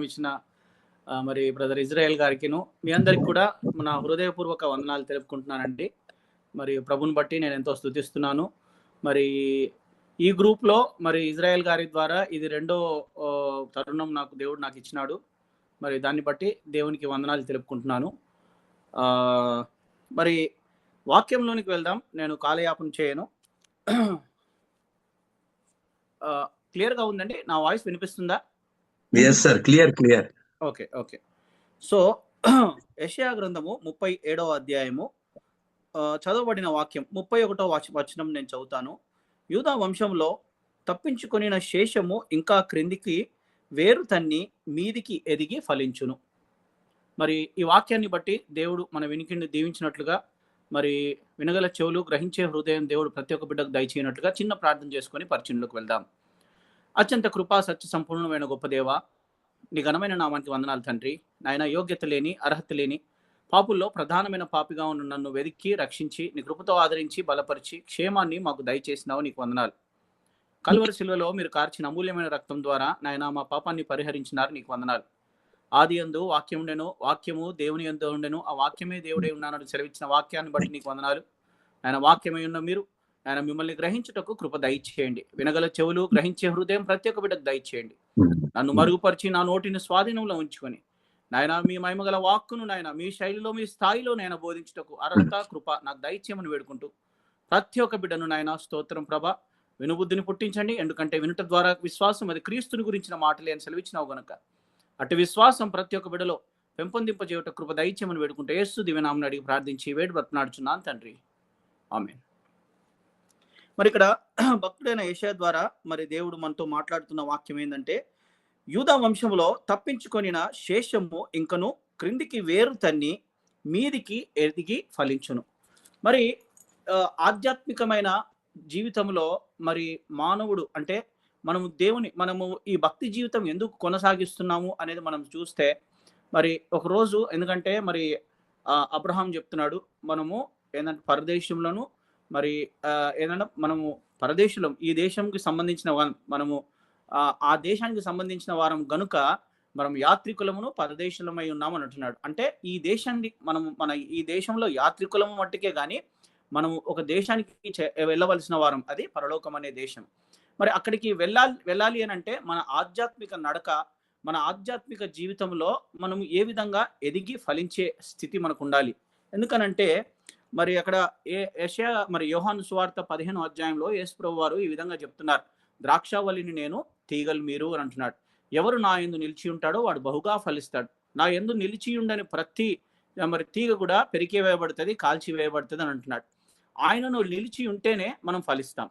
అవకాశం ఇచ్చిన మరి బ్రదర్ ఇజ్రాయెల్ గారికిను మీ అందరికి కూడా నా హృదయపూర్వక వందనాలు తెలుపుకుంటున్నానండి. మరి ప్రభుని బట్టి నేను ఎంతో స్తుతిస్తున్నాను. మరి ఈ గ్రూప్లో మరి ఇజ్రాయెల్ గారి ద్వారా ఇది రెండో తరుణం దేవుడు నాకు ఇచ్చినాడు. మరి దాన్ని బట్టి దేవునికి వందనాలు తెలుపుకుంటున్నాను. మరి వాక్యంలోనికి వెళ్దాం. నేను కాలయాపన చేయను. క్లియర్గా ఉందండి? నా వాయిస్ వినిపిస్తుందా? yes sir, clear. Okay. So యెషయా గ్రంథము 37వ అధ్యాయము చదవబడిన వాక్యం 31వ వచనం నేను చదువుతాను. యూదా వంశంలో తప్పించుకొనిన శేషము ఇంకా క్రిందికి వేరు తన్ని మీదికి ఎదిగి ఫలించును. మరి ఈ వాక్యాన్ని బట్టి దేవుడు మన వినికిడిని దీవించినట్లుగా, మరి వినగల చెవులు గ్రహించే హృదయం దేవుడు ప్రతి ఒక్క బిడ్డకు దయచేయనట్లుగా చిన్న ప్రార్థన చేసుకొని పరిచయంలోకి వెళ్దాం. అత్యంత కృపా సత్య సంపూర్ణమైన గొప్ప దేవ, నీ ఘనమైన నామానికి వందనాలు తండ్రి. నాయన, యోగ్యత లేని, అర్హత లేని పాపుల్లో ప్రధానమైన పాపిగా ఉన్న నన్ను వెదికి రక్షించి నీ కృపతో ఆదరించి బలపరిచి క్షేమాన్ని మాకు దయచేసినావు, నీకు వందనాలు. కల్వరి శిలువలో మీరు కార్చిన అమూల్యమైన రక్తం ద్వారా నాయన మా పాపాన్ని పరిహరించినారు, నీకు వందనాలు. ఆది యందు వాక్యం ఉండెను, వాక్యము దేవుని యందు ఉండెను, ఆ వాక్యమే దేవుడే ఉన్నానని సెలవిచ్చిన వాక్యాన్ని బట్టి నీకు వందనాలు. ఆయన వాక్యమై ఉన్న మీరు ఆయన మిమ్మల్ని గ్రహించుటకు కృప దయచేయండి. వినగల చెవులు గ్రహించే హృదయం ప్రతి ఒక్క బిడ్డకు దయచేయండి. నన్ను మరుగుపరిచి నా నోటిని స్వాధీనంలో ఉంచుకొని నాయన మీ మహిమగల వాక్కును నాయన మీ శైలిలో మీ స్థాయిలో నేను బోధించుటకు అర్హత కృప నాకు దయచేయమని వేడుకుంటూ ప్రతి ఒక్క బిడ్డను నాయన స్తోత్రం ప్రభ వినుబుద్ధిని పుట్టించండి. ఎందుకంటే వినుట ద్వారా విశ్వాసం, అది క్రీస్తుని గురించిన మాటలే అని సెలవిచ్చినావు గనుక అటు విశ్వాసం ప్రతి ఒక్క బిడ్డలో పెంపొందింపజేయుట కృప దయచేయమని వేడుకుంటూ యేసు దివ్యనామమున అడిగి ప్రార్థించి వేడు బ్రతనాడుచున్నాను తండ్రి, ఆమేన్. మరి ఇక్కడ భక్తుడైన యెషయా ద్వారా మరి దేవుడు మనతో మాట్లాడుతున్న వాక్యం ఏంటంటే, యూదా వంశంలో తప్పించుకొనిన శేషము ఇంకను క్రిందికి వేరు తన్ని మీదికి ఎదిగి ఫలించును. మరి ఆధ్యాత్మికమైన జీవితంలో మరి మానవుడు అంటే మనము ఈ భక్తి జీవితం ఎందుకు కొనసాగిస్తున్నాము అనేది మనం చూస్తే, మరి ఒకరోజు ఎందుకంటే మరి అబ్రహాం చెప్తున్నాడు, మనము ఏంటంటే పరదేశంలోను మరి ఏదన్నా మనము పరదేశులం, ఈ దేశంకి సంబంధించిన మనము ఆ దేశానికి సంబంధించిన వారం గనుక మనం యాత్రికులమును పరదేశులమై ఉన్నామని అంటున్నాడు. అంటే ఈ దేశాన్ని మన ఈ దేశంలో యాత్రికులము మట్టుకే కానీ మనము ఒక దేశానికి వెళ్ళవలసిన వారం, అది పరలోకం అనే దేశం. మరి అక్కడికి వెళ్ళాలి అని అంటే మన ఆధ్యాత్మిక నడక, మన ఆధ్యాత్మిక జీవితంలో మనము ఏ విధంగా ఎదిగి ఫలించే స్థితి మనకు ఉండాలి. ఎందుకనంటే మరి అక్కడ యెషయా మరి యోహాను సువార్త 15వ అధ్యాయంలో యేసు ప్రభువు వారు ఈ విధంగా చెప్తున్నారు, ద్రాక్షావల్లిని నేను, తీగలు మీరు అని అంటున్నాడు. ఎవరు నా యందు నిలిచి ఉంటాడో వాడు బహుగా ఫలిస్తాడు. నా యందు నిలిచి ఉండని ప్రతి మరి తీగ కూడా పెరికే వేయబడుతుంది, కాల్చి వేయబడుతుంది అని అంటున్నాడు. ఆయనను నిలిచి ఉంటేనే మనం ఫలిస్తాం.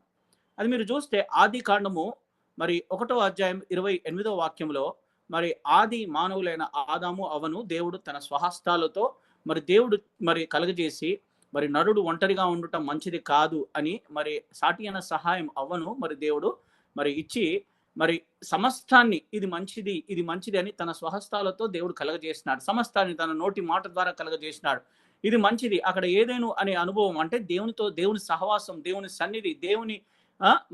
అది మీరు చూస్తే ఆది కాండము మరి 1వ అధ్యాయం 28వ వాక్యంలో మరి ఆది మానవులైన ఆదాము అవను దేవుడు తన స్వహస్తాలతో మరి దేవుడు మరి కలగజేసి మరి నరుడు ఒంటరిగా ఉండటం మంచిది కాదు అని మరి సాటి అయిన సహాయం అవ్వను మరి దేవుడు మరి ఇచ్చి మరి సమస్తాన్ని ఇది మంచిది అని తన స్వహస్తాలతో దేవుడు కలగజేసినాడు. సమస్తాన్ని తన నోటి మాట ద్వారా కలగజేసినాడు. ఇది మంచిది. అక్కడ ఏదేను అనే అనుభవం అంటే దేవునితో, దేవుని సహవాసం, దేవుని సన్నిధి, దేవుని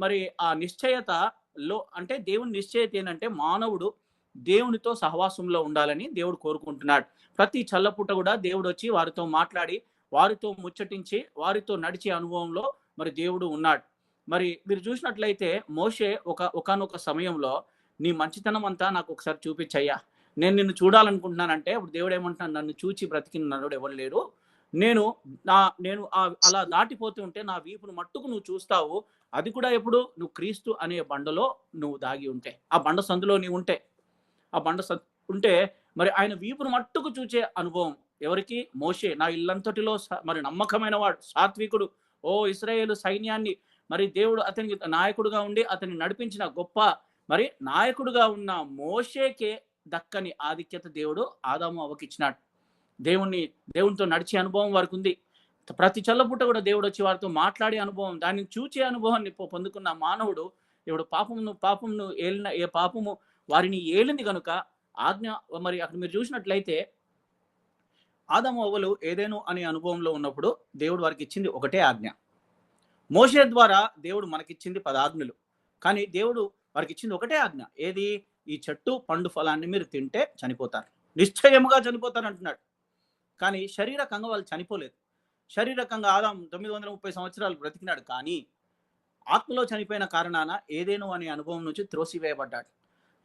మరి ఆ నిశ్చయతలో అంటే దేవుని నిశ్చయత ఏంటంటే మానవుడు దేవునితో సహవాసంలో ఉండాలని దేవుడు కోరుకుంటున్నాడు. ప్రతి చల్లపుట కూడా దేవుడు వచ్చి వారితో మాట్లాడి, వారితో ముచ్చటించి, వారితో నడిచే అనుభవంలో మరి దేవుడు ఉన్నాడు. మరి మీరు చూసినట్లయితే మోషే ఒకానొక సమయంలో నీ మంచితనం అంతా నాకు ఒకసారి చూపించయ్యా, నేను నిన్ను చూడాలనుకుంటున్నానంటే అప్పుడు దేవుడు ఏమంటున్నాడు, నన్ను చూచి బ్రతికిన నరుడు ఎవరు లేరు, నేను అలా దాటిపోతూ ఉంటే నా వీపును మట్టుకు నువ్వు చూస్తావు, అది కూడా ఎప్పుడు నువ్వు క్రీస్తు అనే బండలో నువ్వు దాగి ఉంటే, ఆ బండ సందులో నీవు ఉంటే, ఆ బండ ఉంటే మరి ఆయన వీపును మట్టుకు చూచే అనుభవం ఎవరికి? మోషే. నా ఇల్లంతటిలో మరి నమ్మకమైన వాడు, సాత్వికుడు, ఓ ఇశ్రాయేలు సైన్యాన్ని మరి దేవుడు అతనికి నాయకుడుగా ఉండి అతన్ని నడిపించిన గొప్ప మరి నాయకుడుగా ఉన్న మోషేకే దక్కని ఆధిక్యత దేవుడు ఆదాము అవ్వకిచ్చినాడు. దేవునితో నడిచే అనుభవం వారికి ఉంది. ప్రతి చల్లపుట్ట కూడా దేవుడు వచ్చి వారితో మాట్లాడే అనుభవం, దాన్ని చూచే అనుభవాన్ని పొందుకున్న మానవుడు ఇప్పుడు పాపమును ఏలిన ఏ పాపము వారిని ఏలింది కనుక ఆజ్ఞ మరి అక్కడ మీరు చూసినట్లయితే ఆదాము అవ్వలు ఏదేను అనే అనుభవంలో ఉన్నప్పుడు దేవుడు వారికి ఇచ్చింది ఒకటే ఆజ్ఞ. మోషే ద్వారా దేవుడు మనకిచ్చింది 10 ఆజ్ఞలు, కానీ దేవుడు వారికి ఇచ్చింది ఒకటే ఆజ్ఞ. ఏది? ఈ చెట్టు పండు ఫలాన్ని మీరు తింటే చనిపోతారు, నిశ్చయముగా చనిపోతారు అంటున్నాడు. కానీ శారీరకంగా వాళ్ళు చనిపోలేదు. శారీరకంగా ఆదాం 930 సంవత్సరాలు బ్రతికినాడు, కానీ ఆత్మలో చనిపోయిన కారణాన ఏదేను అనే అనుభవం నుంచి త్రోసివేయబడ్డాడు.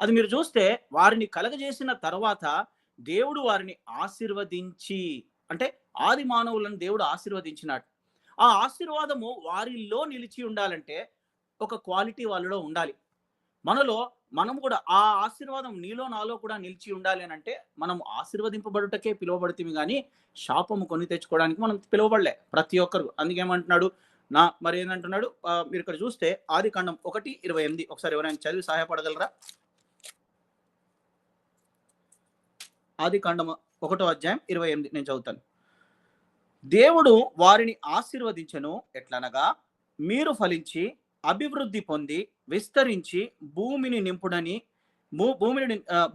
అది మీరు చూస్తే వారిని కలగజేసిన తర్వాత దేవుడు వారిని ఆశీర్వదించి, అంటే ఆది మానవులను దేవుడు ఆశీర్వదించినాడు. ఆ ఆశీర్వాదము వారిలో నిలిచి ఉండాలంటే ఒక క్వాలిటీ వాళ్ళలో ఉండాలి. మనం కూడా ఆ ఆశీర్వాదం నీలో నాలో కూడా నిలిచి ఉండాలి అని అంటే మనం ఆశీర్వదింపబడుటకే పిలువబడుతుంది, కానీ శాపము కొని తెచ్చుకోవడానికి మనం పిలువబడలే ప్రతి ఒక్కరు. అందుకేమంటున్నాడు మరి ఏంటంటున్నాడు, మీరు ఇక్కడ చూస్తే ఆది కాండం 1:28 ఒకసారి ఎవరైనా చదివి సహాయపడగలరా? ఆది కాండం 1:28 నేను చదువుతాను. దేవుడు వారిని ఆశీర్వదించెను ఎట్లనగా, మీరు ఫలించి అభివృద్ధి పొంది విస్తరించి భూమిని నింపుడని,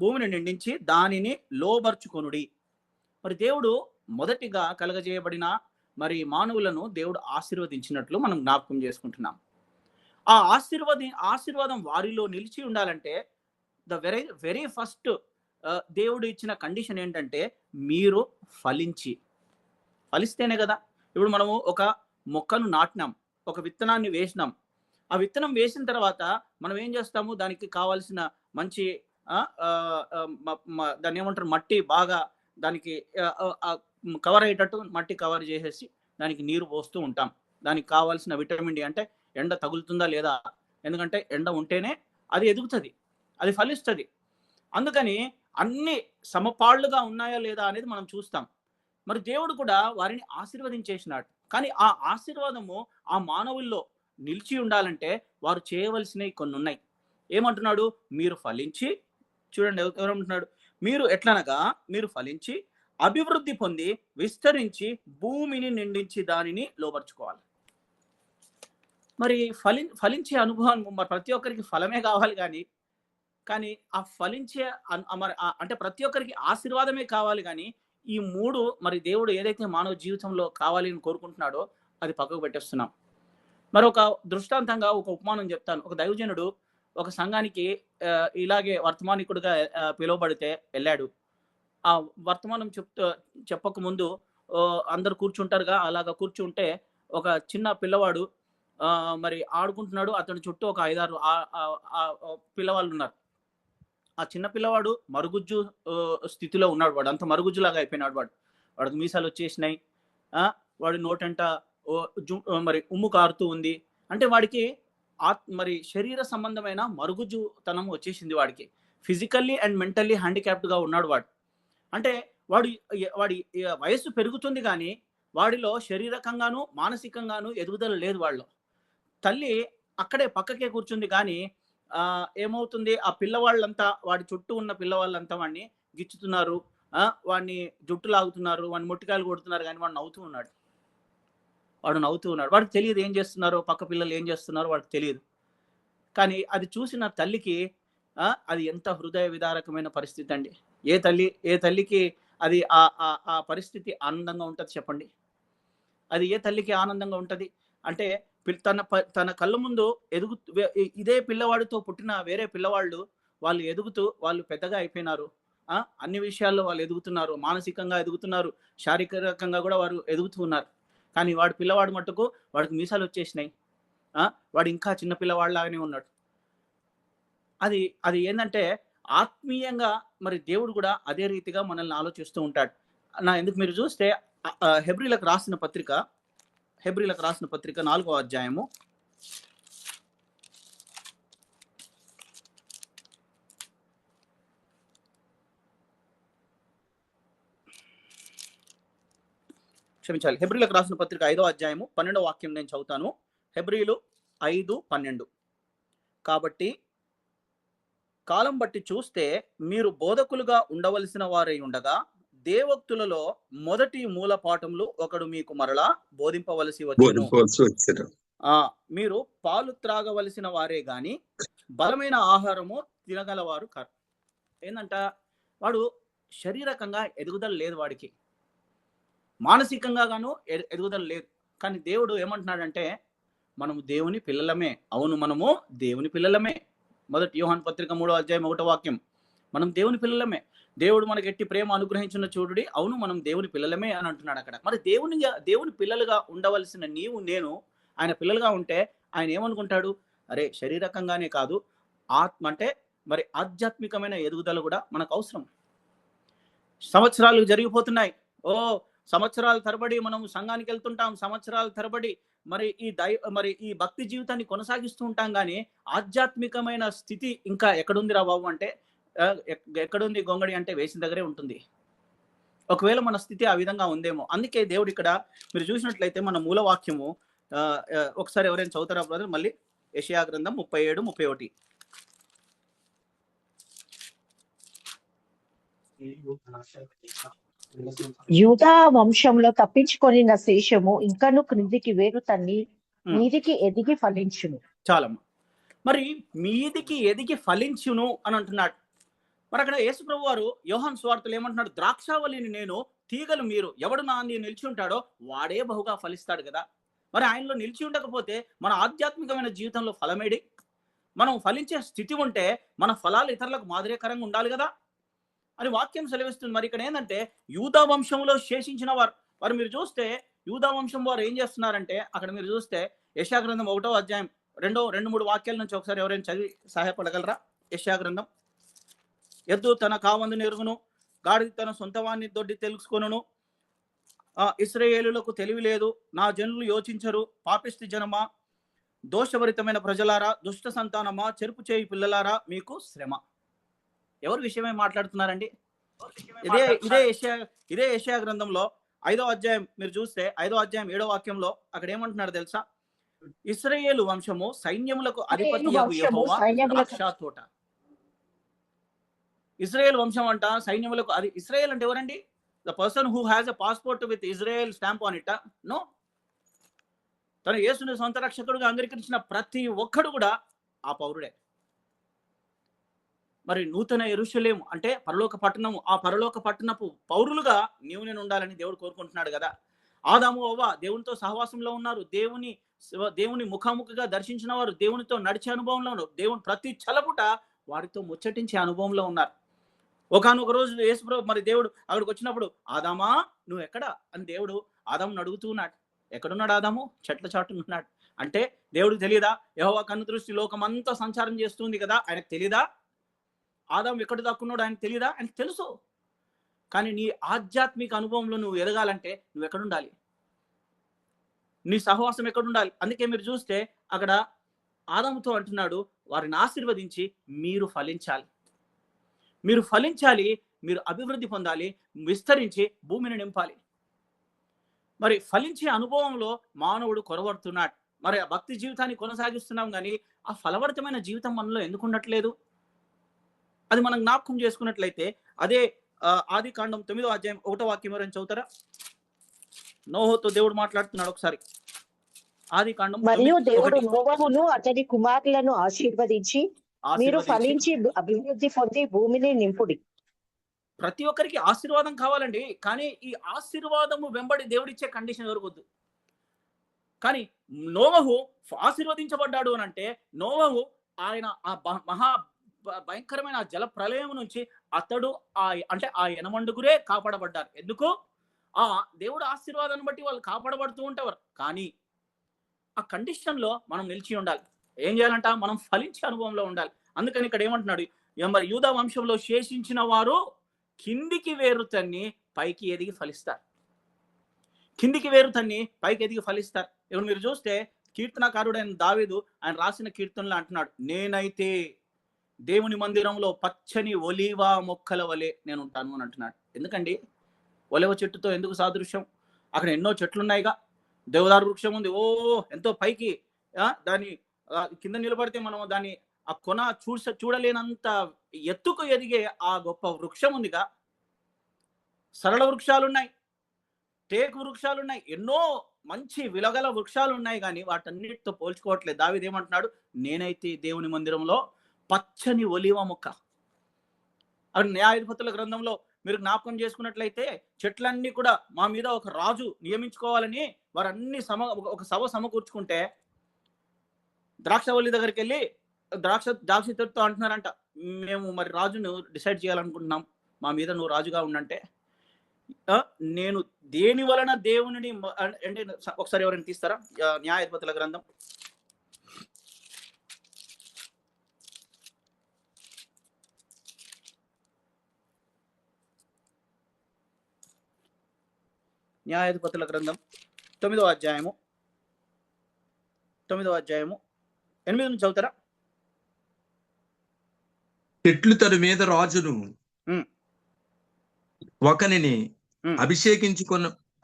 భూమిని నిండించి దానిని లోబర్చుకొనుడి. మరి దేవుడు మొదటిగా కలగజేయబడిన మరి మానవులను దేవుడు ఆశీర్వదించినట్లు మనం జ్ఞాపకం చేసుకుంటున్నాం. ఆ ఆశీర్వాదం వారిలో నిలిచి ఉండాలంటే ద వెరీ ఫస్ట్ దేవుడు ఇచ్చిన కండిషన్ ఏంటంటే మీరు ఫలిస్తేనే కదా. ఇప్పుడు మనము ఒక మొక్కను నాటినాం, ఒక విత్తనాన్ని వేసినాం. ఆ విత్తనం వేసిన తర్వాత మనం ఏం చేస్తాము, దానికి కావాల్సిన మంచి దాన్ని ఏమంటారు, మట్టి బాగా దానికి కవర్ అయ్యేటట్టు మట్టి కవర్ చేసేసి దానికి నీరు పోస్తూ ఉంటాం. దానికి కావాల్సిన విటమిన్ డి, అంటే ఎండ తగులుతుందా లేదా, ఎందుకంటే ఎండ ఉంటేనే అది ఎదుగుతుంది, అది ఫలిస్తుంది. అందుకని అన్ని సమపాళ్లుగా ఉన్నాయా లేదా అనేది మనం చూస్తాం. మరి దేవుడు కూడా వారిని ఆశీర్వదించేసినాడు, కానీ ఆ ఆశీర్వాదము ఆ మానవుల్లో నిలిచి ఉండాలంటే వారు చేయవలసినవి కొన్ని ఉన్నాయి. ఏమంటున్నాడు, మీరు ఫలించి, చూడండి ఎవరంటున్నాడు, మీరు ఎట్లనగా మీరు ఫలించి అభివృద్ధి పొంది విస్తరించి భూమిని నిండించి దానిని లోపరుచుకోవాలి. మరి ఫలించే అనుభవం మరి ప్రతి ఒక్కరికి ఫలమే కావాలి, కానీ ఆ ఫలించే అంటే ప్రతి ఒక్కరికి ఆశీర్వాదమే కావాలి, కానీ ఈ మూడు మరి దేవుడు ఏదైతే మానవ జీవితంలో కావాలి అని కోరుకుంటున్నాడో అది పక్కకు పెట్టేస్తున్నాం. మరి ఒక దృష్టాంతంగా ఒక ఉపమానం చెప్తాను. ఒక దైవజనుడు ఒక సంఘానికి ఇలాగే వర్తమానికుడిగా పిలువబడితే వెళ్ళాడు. ఆ వర్తమానం చెప్పక ముందు అందరు కూర్చుంటారుగా, అలాగా కూర్చుంటే ఒక చిన్న పిల్లవాడు మరి ఆడుకుంటున్నాడు. అతని చుట్టూ ఒక 5-6 పిల్లవాళ్ళు ఉన్నారు. ఆ చిన్న పిల్లవాడు మరుగుజ్జు స్థితిలో ఉన్నాడు. వాడు అంత మరుగుజ్జులాగా అయిపోయినాడు. వాడికి మీసాలు వచ్చేసినాయి, వాడి నోటంట మరి ఉమ్ము కారుతూ ఉంది. అంటే వాడికి మరి శరీర సంబంధమైన మరుగుజ్జుతనం వచ్చేసింది. వాడికి ఫిజికల్లీ అండ్ మెంటల్లీ హ్యాండిక్యాప్డ్గా ఉన్నాడు వాడు. అంటే వాడి వయస్సు పెరుగుతుంది, కానీ వాడిలో శారీరకంగాను మానసికంగాను ఎదుగుదల లేదు. వాళ్ళలో తల్లి అక్కడే పక్కకే కూర్చుంది, కానీ ఏమవుతుంది, ఆ పిల్లవాళ్ళంతా వాడి చుట్టూ ఉన్న పిల్లవాళ్ళంతా వాడిని గిచ్చుతున్నారు, వాడిని జుట్టు లాగుతున్నారు, వాడిని మొట్టికాయలు కొడుతున్నారు, కానీ వాడు నవ్వుతూ ఉన్నాడు. వాడికి తెలియదు ఏం చేస్తున్నారో, పక్క పిల్లలు ఏం చేస్తున్నారో వాడికి తెలియదు. కానీ అది చూసిన తల్లికి అది ఎంత హృదయ విదారకమైన పరిస్థితి అండి. ఏ తల్లికి అది ఆ పరిస్థితి ఆనందంగా ఉంటుంది చెప్పండి? అది ఏ తల్లికి ఆనందంగా ఉంటుంది? అంటే తన కళ్ళ ముందు ఇదే పిల్లవాడితో పుట్టిన వేరే పిల్లవాళ్ళు వాళ్ళు ఎదుగుతూ వాళ్ళు పెద్దగా అయిపోయినారు. అన్ని విషయాల్లో వాళ్ళు ఎదుగుతున్నారు, మానసికంగా ఎదుగుతున్నారు, శారీరకంగా కూడా వారు ఎదుగుతూ ఉన్నారు. కానీ పిల్లవాడు మట్టుకు వాడికి మీసాలు వచ్చేసినాయి, వాడు ఇంకా చిన్న పిల్లవాడిలాగానే ఉన్నాడు. అది ఏంటంటే ఆత్మీయంగా మరి దేవుడు కూడా అదే రీతిగా మనల్ని ఆలోచిస్తూ ఉంటాడు. ఎందుకు మీరు చూస్తే హెబ్రీలకు రాసిన పత్రిక 4వ అధ్యాయము 5వ అధ్యాయము 12వ వాక్యం నేను చదువుతాను. హెబ్రీలు 5:12. కాబట్టి కాలం బట్టి చూస్తే మీరు బోధకులుగా ఉండవలసిన వారై ఉండగా దేవోక్తులలో మొదటి మూల పాఠములు ఒకడు మీకు మరలా బోధింపవలసి వచ్చెను. మీరు పాలు త్రాగవలసిన వారే గాని బలమైన ఆహారము తినగలవారు కాదు. ఏందంట, వాడు శారీరకంగా ఎదుగుదల లేదు, వాడికి మానసికంగా గాను ఎదుగుదల లేదు. కానీ దేవుడు ఏమంటున్నాడంటే మనము దేవుని పిల్లలమే. అవును, మనము దేవుని పిల్లలమే. మొదటి యోహాను పత్రిక 3వ అధ్యాయం 1వ వాక్యం. మనం దేవుని పిల్లలమే. దేవుడు మనకి ఎట్టి ప్రేమ అనుగ్రహించిన చూడుడి, అవును మనం దేవుని పిల్లలమే అని అంటున్నాడు అక్కడ. మరి దేవుని పిల్లలుగా ఉండవలసిన నీవు నేను ఆయన పిల్లలుగా ఉంటే ఆయన ఏమనుకుంటాడు? అరే శరీరకంగానే కాదు, ఆత్మ అంటే మరి ఆధ్యాత్మికమైన ఎదుగుదల కూడా మనకు అవసరం. సంవత్సరాలు జరిగిపోతున్నాయి. సంవత్సరాల తరబడి మనం సంఘానికి వెళ్తుంటాం, సంవత్సరాల తరబడి మరి ఈ భక్తి జీవితాన్ని కొనసాగిస్తూ ఉంటాం, కానీ ఆధ్యాత్మికమైన స్థితి ఇంకా ఎక్కడుందిరా బాబు అంటే ఎక్కడుంది గొంగడి అంటే వేసిన దగ్గరే ఉంటుంది. ఒకవేళ మన స్థితి ఆ విధంగా ఉందేమో. అందుకే దేవుడు ఇక్కడ మీరు చూసినట్లయితే మన మూల వాక్యము ఒకసారి ఎవరైనా చదువుతారా బ్రదర్? మళ్ళీ యెషయా గ్రంథం 37:31. యూదా వంశంలో తప్పించుకొనిన శేషము ఇంకను క్రిందికి వేరు తన్ని మీదికి ఎదిగి ఫలించును. చాలమ్మా. మరి మీదికి ఎదిగి ఫలించును అని అంటున్నాడు. మరి అక్కడ యేసుప్రభు వారు యోహాను సువార్తలో ఏమంటున్నాడు? ద్రాక్షావళిని నేను, తీగలు మీరు. ఎవడు నా అందు నిలిచి ఉంటాడో వాడే బహుగా ఫలిస్తాడు కదా. మరి ఆయనలో నిలిచి ఉండకపోతే మన ఆధ్యాత్మికమైన జీవితంలో ఫలమేడి? మనం ఫలించే స్థితి ఉంటే మన ఫలాలు ఇతరులకు మాదిరికరంగా ఉండాలి కదా అని వాక్యం సెలవిస్తుంది. మరి ఇక్కడ ఏంటంటే యూదా వంశంలో శేషించిన వారు మీరు చూస్తే యూదా వంశం వారు ఏం చేస్తున్నారంటే అక్కడ మీరు చూస్తే యెషయా గ్రంథం 1వ అధ్యాయం 2-3 వాక్యాల నుంచి ఒకసారి ఎవరైనా చదివి సహాయపడగలరా? యెషయా గ్రంథం. ఎద్దు తన కావందుని ఎరుగును, గాడిద తన సొంతవాన్ని దొడ్డి తెలుసుకొనును. ఇశ్రాయేలులకు తెలివి లేదు, నా జనులు యోచించరు. పాపిష్టి జనమా, దోషభరితమైన ప్రజలారా, దుష్ట సంతానమా, చెరుపు చేయి పిల్లలారా, మీకు శ్రమ. ఎవరి విషయమే మాట్లాడుతున్నారండి? ఇదే యెషయా గ్రంథంలో 5వ అధ్యాయం మీరు చూస్తే 5వ అధ్యాయం 7వ వాక్యంలో అక్కడ ఏమంటున్నారు తెలుసా? ఇశ్రాయేలు వంశము సైన్యములకు అధిపతి యెహోవా ద్రాక్ష తోట. ఇజ్రాయెల్ వంశం అంట సైన్యములకు. అది ఇజ్రాయెల్ అంటే ఎవరండి? The person who has a passport with Israel stamp on it? No. తను యేసుని సొంత రక్షకుడుగా అంగీకరించిన ప్రతి ఒక్కడు కూడా ఆ పౌరుడే. మరి నూతన యెరూషలేము అంటే పరలోక పట్టణము, ఆ పరలోక పట్టణపు పౌరులుగా నీవు నేను ఉండాలని దేవుడు కోరుకుంటున్నాడు కదా. ఆదాము అవ్వ దేవునితో సహవాసంలో ఉన్నారు, దేవుని ముఖాముఖిగా దర్శించిన వారు, దేవునితో నడిచే అనుభవంలో ఉన్నారు, దేవుని ప్రతి చలపుట వారితో ముచ్చటించే అనుభవంలో ఉన్నారు. ఒకానొక రోజు యేసుప్రభు మరి దేవుడు అక్కడికి వచ్చినప్పుడు, ఆదామా నువ్వు ఎక్కడ అని దేవుడు ఆదామును అడుగుతూ ఉన్నాడు. ఎక్కడున్నాడు ఆదాము? చెట్ల చాటున ఉన్నాడు. అంటే దేవుడికి తెలియదా? యెహోవా కన్ను దృష్టి లోకమంతా సంచారం చేస్తుంది కదా, ఆయనకు తెలియదా? ఆదాము ఎక్కడ దాక్కున్నాడు ఆయనకు తెలియదా? ఆయనకు తెలుసు. కానీ నీ ఆధ్యాత్మిక అనుభవంలో నువ్వు ఎదగాలంటే నువ్వు ఎక్కడుండాలి? నీ సహవాసం ఎక్కడుండాలి? అందుకే మీరు చూస్తే అక్కడ ఆదాముతో అంటున్నాడు, వారిని ఆశీర్వదించి మీరు ఫలించాలి, మీరు ఫలించాలి, మీరు అభివృద్ధి పొందాలి, విస్తరించి భూమిని నింపాలి. మరి ఫలించే అనుభవంలో మానవుడు కొరవడుతున్నాడు. మరి ఆ భక్తి జీవితాన్ని కొనసాగిస్తున్నాం, కానీ ఆ ఫలవర్తమైన జీవితం మనలో ఎందుకు ఉండట్లేదు? అది మనం జ్ఞాపకం చేసుకున్నట్లయితే అదే ఆది కాండం 9వ అధ్యాయం 1వ వాక్యం ఎవరైనా చదువుతారా? నోహోతో దేవుడు మాట్లాడుతున్నాడు ఒకసారి. ఆది కాండం. మరియు దేవుడు నోవహును అతని కుమారులను ఆశీర్వదించి మీరు ఫలించి అభివృద్ధి పొంది భూమిని నింపుడి. ప్రతి ఒక్కరికి ఆశీర్వాదం కావాలండి, కానీ ఈ ఆశీర్వాదము వెంబడి దేవుడిచ్చే కండిషన్ ఎవరికొద్దు. కానీ నోవహు ఆశీర్వదించబడ్డాడు అని అంటే నోవహు ఆయన ఆ మహా భయంకరమైన జల ప్రళయం నుంచి అతడు అంటే ఆ యనమండుగురే కాపాడబడ్డారు. ఎందుకు? ఆ దేవుడు ఆశీర్వాదాన్ని బట్టి వాళ్ళు కాపాడబడుతూ ఉంటారు. కానీ ఆ కండిషన్ లో మనం నిలిచి ఉండాలి. ఏం చేయాలంట? మనం ఫలించే అనుభవంలో ఉండాలి. అందుకని ఇక్కడ ఏమంటున్నాడు? మరి యూదా వంశంలో శేషించిన వారు కిందికి వేరు తన్ని పైకి ఎదిగి ఫలిస్తారు. కిందికి వేరు తన్ని పైకి ఎదిగి ఫలిస్తారు. ఇప్పుడు మీరు చూస్తే కీర్తనకారుడైన దావీదు ఆయన రాసిన కీర్తనలో అంటున్నాడు, నేనైతే దేవుని మందిరంలో పచ్చని ఒలీవా మొక్కల వలె నేను ఉంటాను అని అంటున్నాడు. ఎందుకండి? ఒలివ చెట్టుతో ఎందుకు సాదృశ్యం? అక్కడ ఎన్నో చెట్లు ఉన్నాయిగా. దేవదారు వృక్షం ఉంది, ఎంతో పైకి, దాని కింద నిలబడితే మనం దాన్ని ఆ కొన చూడలేనంత ఎత్తుకు ఎదిగే ఆ గొప్ప వృక్షం ఉందిగా. సరళ వృక్షాలు ఉన్నాయి, టేకు వృక్షాలు ఉన్నాయి, ఎన్నో మంచి విలగల వృక్షాలు ఉన్నాయి, కానీ వాటన్నిటితో పోల్చుకోవట్లేదు. దావీదు ఏమంటున్నాడు? నేనైతే దేవుని మందిరంలో పచ్చని ఒలీవ మొక్క. అక్కడ న్యాయాధిపతుల గ్రంథంలో మీరు జ్ఞాపకం చేసుకున్నట్లయితే చెట్లన్నీ కూడా మా మీద ఒక రాజు నియమించుకోవాలని వారన్ని ఒక సభ సమకూర్చుకుంటే ద్రాక్షవల్లి దగ్గరికి వెళ్ళి ద్రాక్ష చెట్టుతో అంటున్నారంట, మేము మరి రాజును డిసైడ్ చేయాలనుకుంటున్నాం, మా మీద నువ్వు రాజుగా ఉండంటే నేను దేని వలన దేవుని అంటే ఒకసారి ఎవరైనా తీస్తారా న్యాయాధిపతుల గ్రంథం న్యాయాధిపతుల గ్రంథం 9వ అధ్యాయము 8 నుంచి చదువుతారా? చెట్లు తన మీద రాజును ఒకనిని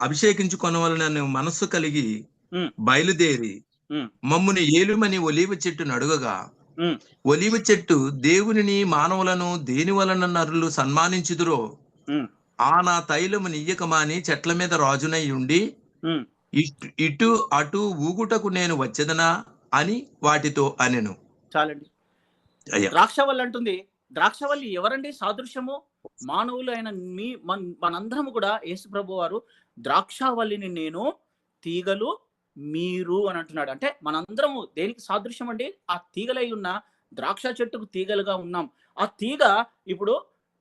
అభిషేకించుకొనవలనని మనస్సు కలిగి బయలుదేరి మమ్ముని ఏలుమని ఒలీవ చెట్టును అడుగగా, ఒలీవ చెట్టు దేవునిని మానవులను దేని వలన నరులు సన్మానించుదురో ఆ నా తైలము నియ్యకమాని చెట్ల మీద రాజునై ఉండి ఇటు అటు ఊగుటకు నేను వచ్చేదనా అని వాటితో అనెను. చాలండి. ద్రాక్షవల్లి అంటుంది, ద్రాక్షవల్లి ఎవరండి సాదృశ్యము? మానవులు అయిన మనందరము కూడా యేసు ప్రభు వారు ద్రాక్షవల్లిని నేను, తీగలు మీరు అని అంటున్నాడు. అంటే మనందరము దేనికి సాదృశ్యం అండి? ఆ తీగలై ఉన్న ద్రాక్ష చెట్టుకు తీగలుగా ఉన్నాం. ఆ తీగ ఇప్పుడు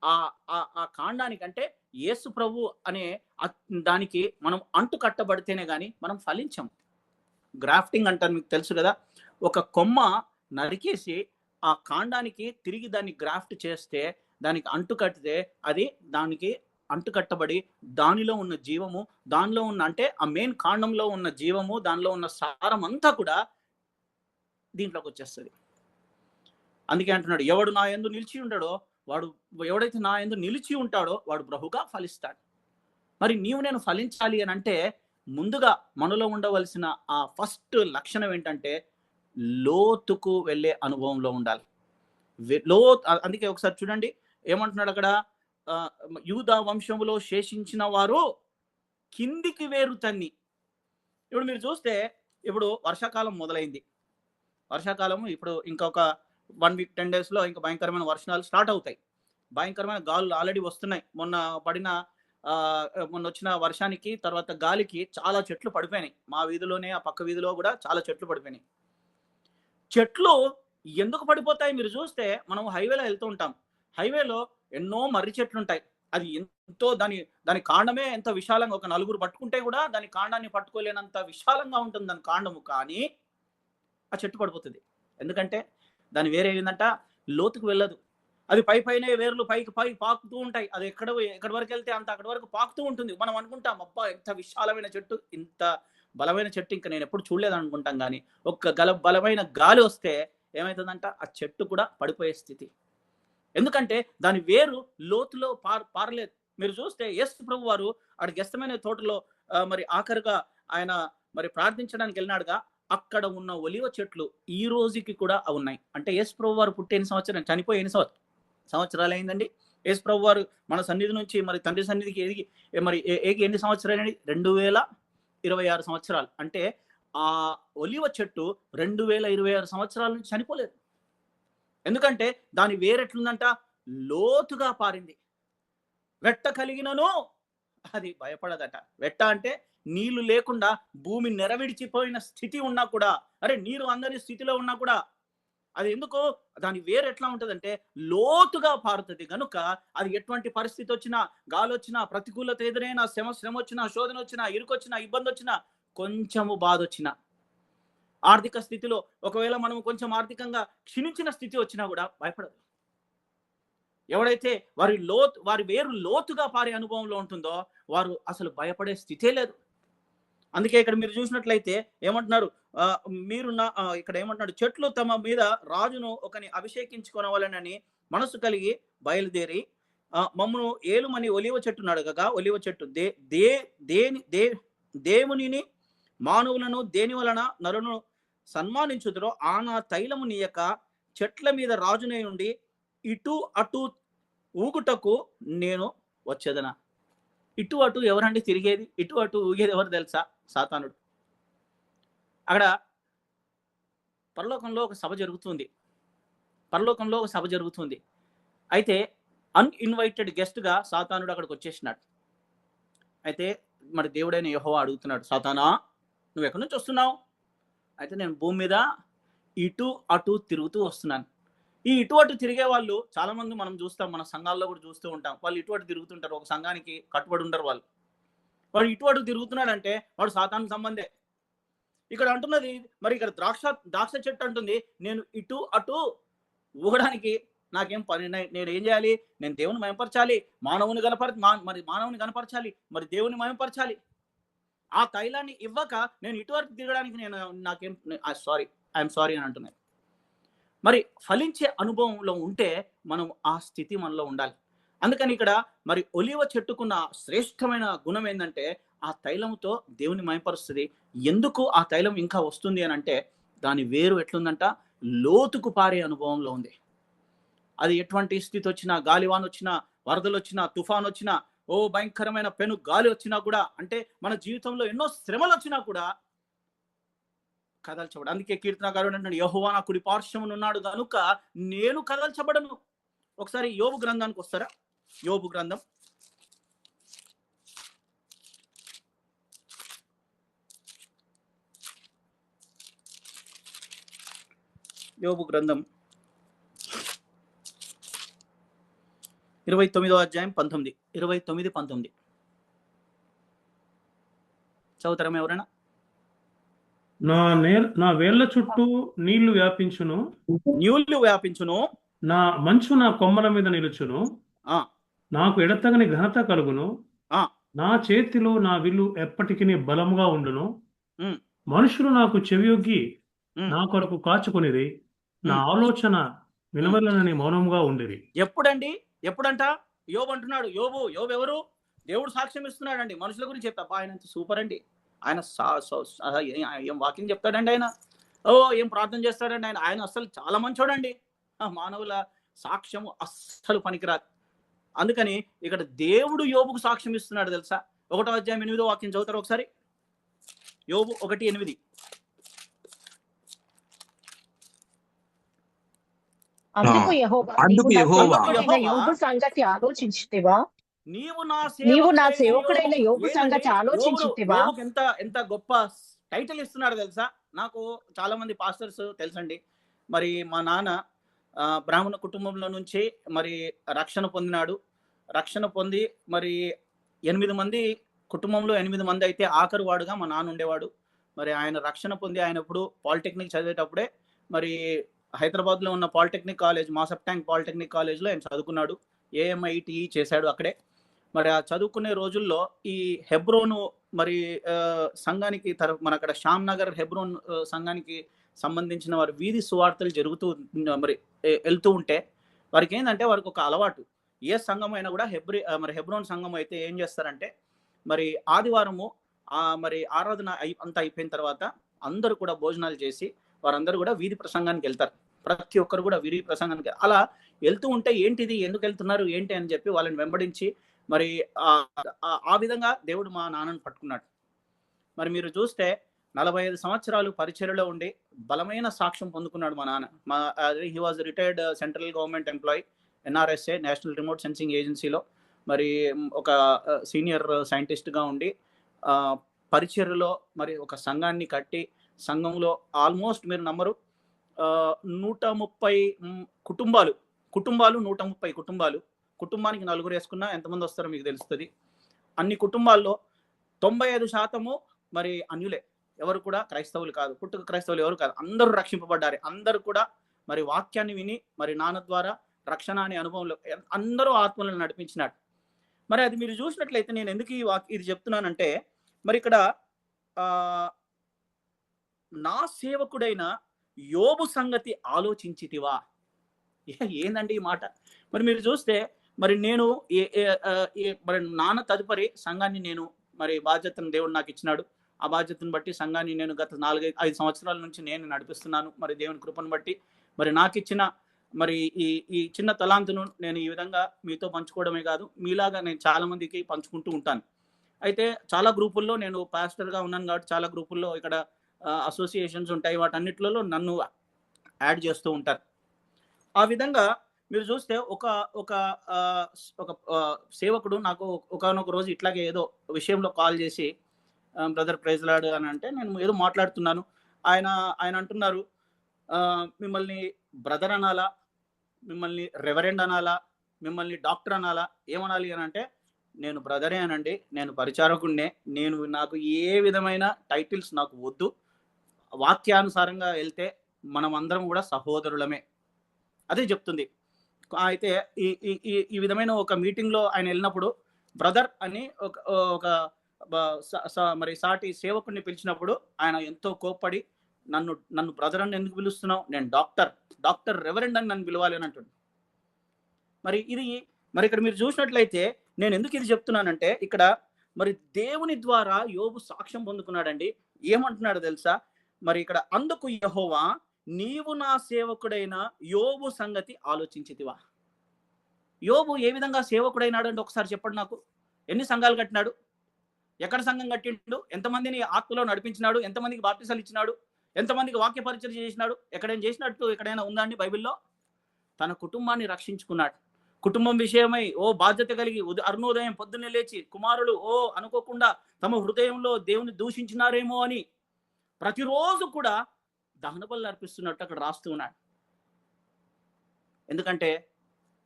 ఆ కాండానికి అంటే యేసు ప్రభు అనే దానికి మనం అంటు కట్టబడితేనే గాని మనం ఫలించం. గ్రాఫ్టింగ్ అంటారు, మీకు తెలుసు కదా. ఒక కొమ్మ నరికేసి ఆ కాండానికి తిరిగి దాన్ని గ్రాఫ్ట్ చేస్తే, దానికి అంటు కట్టితే అది దానికి అంటు కట్టబడి దానిలో ఉన్న జీవము, దానిలో ఉన్న అంటే ఆ మెయిన్ కాండంలో ఉన్న జీవము, దానిలో ఉన్న సారం అంతా కూడా దీంట్లోకి వచ్చేస్తుంది. అందుకే అంటున్నాడు, ఎవడు నా యందు నిలిచి ఉంటాడో వాడు, ఎవడైతే నా యందు నిలిచి ఉంటాడో వాడు బహుగా ఫలిస్తాడు. మరి నీవు నేను ఫలించాలి అని అంటే ముందుగా మనలో ఉండవలసిన ఆ ఫస్ట్ లక్షణం ఏంటంటే లోతుకు వెళ్ళే అనుభవంలో ఉండాలి. అందుకే ఒకసారి చూడండి ఏమంటున్నాడు అక్కడ, యూదా వంశములో శేషించిన వారు కిందికి వేరు తన్ని. ఇప్పుడు మీరు చూస్తే ఇప్పుడు వర్షాకాలం మొదలైంది. వర్షాకాలం ఇప్పుడు ఇంకొక 1 వీక్ 10 days లో ఇంకా భయంకరమైన వర్షాలు స్టార్ట్ అవుతాయి. భయంకరమైన గాలులు ఆల్రెడీ వస్తున్నాయి. మొన్న వచ్చిన వర్షానికి తర్వాత గాలికి చాలా చెట్లు పడిపోయినాయి. మా వీధిలోనే ఆ పక్క వీధిలో కూడా చాలా చెట్లు పడిపోయినాయి. చెట్లు ఎందుకు పడిపోతాయి? మీరు చూస్తే మనం హైవేలో వెళ్తూ ఉంటాం. హైవేలో ఎన్నో మర్రి చెట్లు ఉంటాయి. అది ఎంతో దాని కాండమే ఎంత విశాలంగా, ఒక 4 పట్టుకుంటే కూడా దాని కాండాన్ని పట్టుకోలేనంత విశాలంగా ఉంటుంది దాని కాండము. కానీ ఆ చెట్టు పడిపోతుంది. ఎందుకంటే దాని వేరే ఏంటంట, లోతుకు వెళ్ళదు. అది పైనే వేర్లు పైకి పాకుతూ ఉంటాయి. అది ఎక్కడి వరకు వెళ్తే అంత అక్కడి వరకు పాకుతూ ఉంటుంది. మనం అనుకుంటాం, అబ్బా ఎంత విశాలమైన చెట్టు, ఇంత బలమైన చెట్టు ఇంకా నేను ఎప్పుడు చూడలేదు అనుకుంటాం. కానీ ఒక్క బలమైన గాలి వస్తే ఏమవుతుందంట, ఆ చెట్టు కూడా పడిపోయే స్థితి. ఎందుకంటే దాని వేరు లోతులో పారలేదు. మీరు చూస్తే యేసు ప్రభు వారు అక్కడ గెత్సేమనే తోటలో మరి ఆఖరుగా ఆయన మరి ప్రార్థించడానికి వెళ్ళినాడుగా, అక్కడ ఉన్న ఒలివ చెట్లు ఈ రోజుకి కూడా ఉన్నాయి. అంటే యేసు ప్రభు వారు పుట్టి ఎన్ని సంవత్సరాలు, చనిపోయి ఎన్ని సంవత్సరాలు అయిందండి? యేసు ప్రభు వారు మన సన్నిధి నుంచి మరి తండ్రి సన్నిధికి ఎదిగి మరి ఎన్ని సంవత్సరాలు? 2026 సంవత్సరాలు. అంటే ఆ ఒలివ చెట్టు 2026 సంవత్సరాల నుంచి చనిపోలేదు. ఎందుకంటే దాని వేరెట్లుందంట, లోతుగా పారింది. వెట్ట కలిగినను అది భయపడదట. వెట్ట అంటే నీళ్లు లేకుండా భూమి నెరవిడిచిపోయిన స్థితి ఉన్నా కూడా, నీరు అందరి స్థితిలో ఉన్నా కూడా అది ఎందుకో దాని వేరు ఎట్లా ఉంటుందంటే లోతుగా పారుతుంది. కనుక అది ఎటువంటి పరిస్థితి వచ్చినా, గాలి వచ్చినా, ప్రతికూలత ఎదురైనా, శ్రమ వచ్చినా, శోధన వచ్చినా, ఇరుకొచ్చినా, ఇబ్బంది వచ్చినా, కొంచెము బాధ వచ్చినా, ఆర్థిక స్థితిలో ఒకవేళ మనం కొంచెం ఆర్థికంగా క్షీణించిన స్థితి వచ్చినా కూడా భయపడదు. ఎవడైతే వారి వేరు లోతుగా పారే అనుభవంలో ఉంటుందో వారు అసలు భయపడే స్థితే లేదు. అందుకే ఇక్కడ మీరు చూసినట్లయితే ఏమంటున్నారు, ఇక్కడ ఏమంటున్నాడు, చెట్లు తమ మీద రాజును ఒకని అభిషేకించుకొనవలెనని మనసు కలిగి బయలుదేరి మమ్మను ఏలుమని ఒలివ చెట్టును అడగగా, ఒలివ చెట్టు దేవునిని మానవులను దేని వలన నరును సన్మానించుదురో ఆ నా తైలము నీయక చెట్ల మీద రాజునై ఉండి ఇటు అటు ఊగుటకు నేను వచ్చేదనా. ఇటు అటు ఎవరండి తిరిగేది? ఇటు అటు ఊగేది ఎవరు తెలుసా? సాతానుడు. అక్కడ పరలోకంలో ఒక సభ జరుగుతుంది. అయితే అన్ఇన్వైటెడ్ గెస్ట్గా సాతానుడు అక్కడికి వచ్చేసినాడు. అయితే మరి దేవుడైన యెహోవా అడుగుతున్నాడు, సాతానా నువ్వు ఎక్కడి నుంచి వస్తున్నావు? అయితే నేను భూమి మీద ఇటు అటు తిరుగుతూ వస్తున్నాను. ఈ ఇటు అటు తిరిగే వాళ్ళు చాలా మంది మనం చూస్తాం, మన సంఘాల్లో కూడా చూస్తూ ఉంటాం. వాళ్ళు ఇటు అటు తిరుగుతుంటారు, ఒక సంఘానికి కట్టుబడి ఉండరు వాళ్ళు. వాడు ఇటు అటు తిరుగుతున్నాడంటే వాడు సాతాను సంబంధే. ఇక్కడ అంటున్నది, మరి ఇక్కడ ద్రాక్ష చెట్టు అంటుంది, నేను ఇటు అటు ఊగడానికి నాకేం పని, నేను ఏం చేయాలి? నేను దేవుని మయంపరచాలి, మానవుని కనపరచాలి, మరి దేవుని మయంపరచాలి. ఆ తైలాన్ని ఇవ్వక నేను ఇటువరకు తిరగడానికి నాకేం ఐఎమ్ సారీ అని అంటున్నాను. మరి ఫలించే అనుభవంలో ఉంటే మనం ఆ స్థితి మనలో ఉండాలి. అందుకని ఇక్కడ మరి ఒలీవ చెట్టుకున్న శ్రేష్టమైన గుణం ఏంటంటే ఆ తైలంతో దేవుని మయపరుస్తుంది. ఎందుకు ఆ తైలం ఇంకా వస్తుంది అని అంటే దాని వేరు ఎట్లుందంట, లోతుకు పారే అనుభవంలో ఉంది. అది ఎటువంటి స్థితి వచ్చినా, గాలివాన్ వచ్చినా, వరదలు వచ్చినా, తుఫాన్ వచ్చినా, భయంకరమైన పెను గాలి వచ్చినా కూడా, అంటే మన జీవితంలో ఎన్నో శ్రమలు వచ్చినా కూడా కదల్చబడు. అందుకే కీర్తనకారుడు అంటాడు, యెహోవా నా కుడి పార్శ్వమున ఉన్నాడు కనుక నేను కదల్చబడను. ఒకసారి యోబు గ్రంథానికి వస్తారా? యోబు గ్రంథం యోబు గ్రంథం 29వ అధ్యాయం 19, 19 చదువుతారా ఎవరైనా? నా వేళ్ల చుట్టూ నీళ్లు వ్యాపించును, నా మంచు నా కొమ్మల మీద నిలుచును, నాకు ఎడతగని ఘనత కలుగును, నా చేతిలో నా విల్లు ఎప్పటికీ బలముగా ఉండును. మనుషులు నాకు చెవియొగ్గి నా కొరకు కాచుకొనిరి, నా ఆలోచన వినవలనని మౌనంగా ఉండిరి. ఎప్పుడంట యోబు అంటున్నాడు. యోబు ఎవరు? దేవుడు సాక్ష్యం ఇస్తున్నాడండి. మనుషుల గురించి చెప్తా, ఆయన సూపర్ అండి, ఆయన ఏం వాకింగ్ చెప్తాడండి, ఆయన ఏం ప్రార్థన చేస్తాడండి, ఆయన అస్సలు చాలా మంచోడండి. మానవుల సాక్ష్యము అస్సలు పనికిరాదు. అందుకని ఇక్కడ దేవుడు యోబుకు సాక్ష్యం ఇస్తున్నాడు తెలుసా. 1వ అధ్యాయం 8వ వాక్యం చదువుతారు ఒకసారి. యోబు 1:8. అందుకు యెహోవా యోబు సంగతి ఆలోచించితివా? నీవు నా సేవకుడైన యోబు సంగతి ఆలోచించితివా? ఎంత గొప్ప టైటిల్ ఇస్తున్నాడు తెలుసా. నాకు చాలా మంది పాస్టర్స్ తెలుసండి. మరి మా నాన్న బ్రాహ్మణ కుటుంబంలో నుంచి మరి రక్షణ పొందినాడు. రక్షణ పొంది మరి 8 మంది కుటుంబంలో 8 మంది అయితే ఆఖరు వాడుగా మా నాన్న ఉండేవాడు. మరి ఆయన రక్షణ పొంది ఆయన ఇప్పుడు పాలిటెక్నిక్ చదివేటప్పుడే మరి హైదరాబాద్లో ఉన్న పాలిటెక్నిక్ కాలేజ్, మాసప్ ట్యాంక్ పాలిటెక్నిక్ కాలేజ్లో ఆయన చదువుకున్నాడు. AMITE చేశాడు అక్కడే. మరి ఆ చదువుకునే రోజుల్లో ఈ హెబ్రోను మరి సంఘానికి మన అక్కడ శ్యామ్ నగర్ హెబ్రోన్ సంఘానికి సంబంధించిన వారి వీధి సువార్తలు జరుగుతూ మరి వెళ్తూ ఉంటే వారికి ఏంటంటే వారికి ఒక అలవాటు, ఏ సంఘం అయినా కూడా మరి హెబ్రోన్ సంఘం అయితే ఏం చేస్తారంటే మరి ఆదివారము మరి ఆరాధన అంతా అయిపోయిన తర్వాత అందరూ కూడా భోజనాలు చేసి వారందరూ కూడా వీధి ప్రసంగానికి వెళ్తారు. ప్రతి ఒక్కరు కూడా వీధి ప్రసంగానికి అలా వెళ్తూ ఉంటే ఏంటిది, ఎందుకు వెళ్తున్నారు ఏంటి అని చెప్పి వాళ్ళని వెంబడించి మరి ఆ విధంగా దేవుడు మా నాన్నను పట్టుకున్నాడు. మరి మీరు చూస్తే 45 సంవత్సరాలు పరిచర్యలో ఉండి బలమైన సాక్ష్యం పొందుకున్నాడు మా నాన్న. He was retired central government employee, NRSA national remote sensing ఏజెన్సీలో మరి ఒక సీనియర్ సైంటిస్ట్గా ఉండి పరిచర్యలో మరి ఒక సంఘాన్ని కట్టి, సంఘంలో ఆల్మోస్ట్ మీరు నమ్మరు 130 కుటుంబాలు 130 కుటుంబాలు, కుటుంబానికి 4 వేసుకున్నా ఎంతమంది వస్తారో మీకు తెలుస్తుంది. అన్ని కుటుంబాల్లో 95% మరి అన్యులే, ఎవరు కూడా క్రైస్తవులు కాదు, పుట్టుక క్రైస్తవులు ఎవరు కాదు, అందరూ రక్షింపబడ్డారు. అందరూ కూడా మరి వాక్యాన్ని విని మరి నాన్న ద్వారా రక్షణ అనే అనుభవంలో అందరూ ఆత్మలను నడిపించినాడు. మరి అది మీరు చూసినట్లయితే నేను ఎందుకు ఇది చెప్తున్నానంటే మరి ఇక్కడ నా సేవకుడైన యోబు సంగతి ఆలోచించితివా? ఏందండి ఈ మాట? మరి మీరు చూస్తే మరి నేను మరి నాన్న తదుపరి సంఘాన్ని నేను మరి బాధ్యతను దేవుడు నాకు ఇచ్చినాడు. ఆ బాధ్యతను బట్టి సంఘాన్ని నేను గత 4-5 సంవత్సరాల నుంచి నేను నడిపిస్తున్నాను. మరి దేవుని కృపను బట్టి మరి నాకు ఇచ్చిన మరి ఈ చిన్న తలాంతును నేను ఈ విధంగా మీతో పంచుకోవడమే కాదు, మీలాగా నేను చాలా మందికి పంచుకుంటూ ఉంటాను. అయితే చాలా గ్రూపుల్లో నేను పాస్టర్గా ఉన్నాను కాబట్టి చాలా గ్రూపుల్లో ఇక్కడ అసోసియేషన్స్ ఉంటాయి, వాటన్నిటిలో నన్ను యాడ్ చేస్తూ ఉంటారు. ఆ విధంగా మీరు చూస్తే ఒక సేవకుడు నాకు ఒకనొక రోజు ఇట్లాగే ఏదో విషయంలో కాల్ చేసి బ్రదర్ ప్రైజ్ లార్డ్ అని అంటే నేను ఏదో మాట్లాడుతున్నాను. ఆయన అంటున్నారు మిమ్మల్ని బ్రదర్ అనాలా, మిమ్మల్ని రెవరెండ్ అనాలా, మిమ్మల్ని డాక్టర్ అనాలా, ఏమనాలి అని అంటే నేను బ్రదరే అనండి, నేను పరిచారకుడినే, నాకు ఏ విధమైన టైటిల్స్ నాకు వద్దు, వాక్యానుసారంగా వెళ్తే మనం అందరం కూడా సహోదరులమే, అదే చెప్తుంది. అయితే ఈ ఈ ఈ విధమైన ఒక మీటింగ్లో ఆయన వెళ్ళినప్పుడు బ్రదర్ అని ఒక మరి సాటి సేవకుడిని పిలిచినప్పుడు ఆయన ఎంతో కోప్పడి నన్ను బ్రదర్ అని ఎందుకు పిలుస్తున్నావు, నేను డాక్టర్ రెవరెండ్ అని నన్ను పిలవాలి అని అంటుంది. మరి ఇక్కడ మీరు చూసినట్లయితే నేను ఎందుకు ఇది చెప్తున్నానంటే, ఇక్కడ మరి దేవుని ద్వారా యోబు సాక్ష్యం పొందుకున్నాడండి. ఏమంటున్నాడు తెలుసా? మరి ఇక్కడ అందుకు యెహోవా నీవు నా సేవకుడైన యోబు సంగతి ఆలోచించితివా. యోబు ఏ విధంగా సేవకుడైనాడు అంటే ఒకసారి చెప్పండి నాకు. ఎన్ని సంఘాలు కట్టినాడు, ఎక్కడ సంఘం కట్టిండు, ఎంతమందిని ఆత్మలో నడిపించినాడు, ఎంతమందికి బాప్టిసాలు ఇచ్చినాడు, ఎంతమందికి వాక్య పరిచయం చేసినాడు, ఎక్కడైనా చేసినట్టు ఎక్కడైనా ఉందా అండి బైబిల్లో? తన కుటుంబాన్ని రక్షించుకున్నాడు. కుటుంబం విషయమై బాధ్యత కలిగి అరుణోదయం పొద్దున్నే లేచి కుమారులు అనుకోకుండా తమ హృదయంలో దేవుని దూషించినారేమో అని ప్రతిరోజు కూడా దహన బలులు అర్పిస్తున్నట్టు అక్కడ రాస్తూ ఉన్నాడు. ఎందుకంటే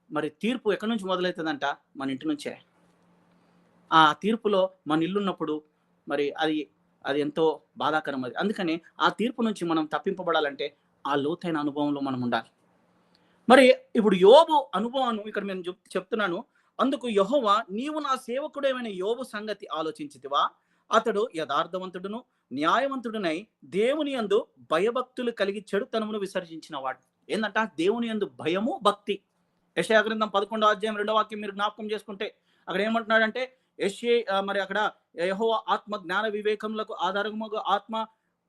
మరి తీర్పు ఎక్కడి నుంచి మొదలవుతుందంట? మన ఇంటి నుంచే. ఆ తీర్పులో మన ఇల్లున్నప్పుడు మరి అది ఎంతో బాధాకరం. అందుకని ఆ తీర్పు నుంచి మనం తప్పింపబడాలంటే ఆ లోతైన అనుభవంలో మనం ఉండాలి. మరి ఇప్పుడు యోబు అనుభవాన్ని ఇక్కడ నేను చెప్తున్నాను. అందుకు యెహోవా నీవు నా సేవకుడైన యోబు సంగతి ఆలోచించితివా, అతడు యథార్థవంతుడును న్యాయవంతుడునై దేవుని యందు భయభక్తులు కలిగి చెడుతనమును విసర్జించిన వాడు. ఏంటంట? దేవుని యందు భయము భక్తి. యెషయా గ్రంథం 11వ అధ్యాయం 2వ వాక్యం మీరు జ్ఞాపకం చేసుకుంటే అక్కడ ఏమంటున్నాడంటే, మరి అక్కడ యెహోవా ఆత్మ జ్ఞాన వివేకములకు ఆధారముగా ఆత్మ,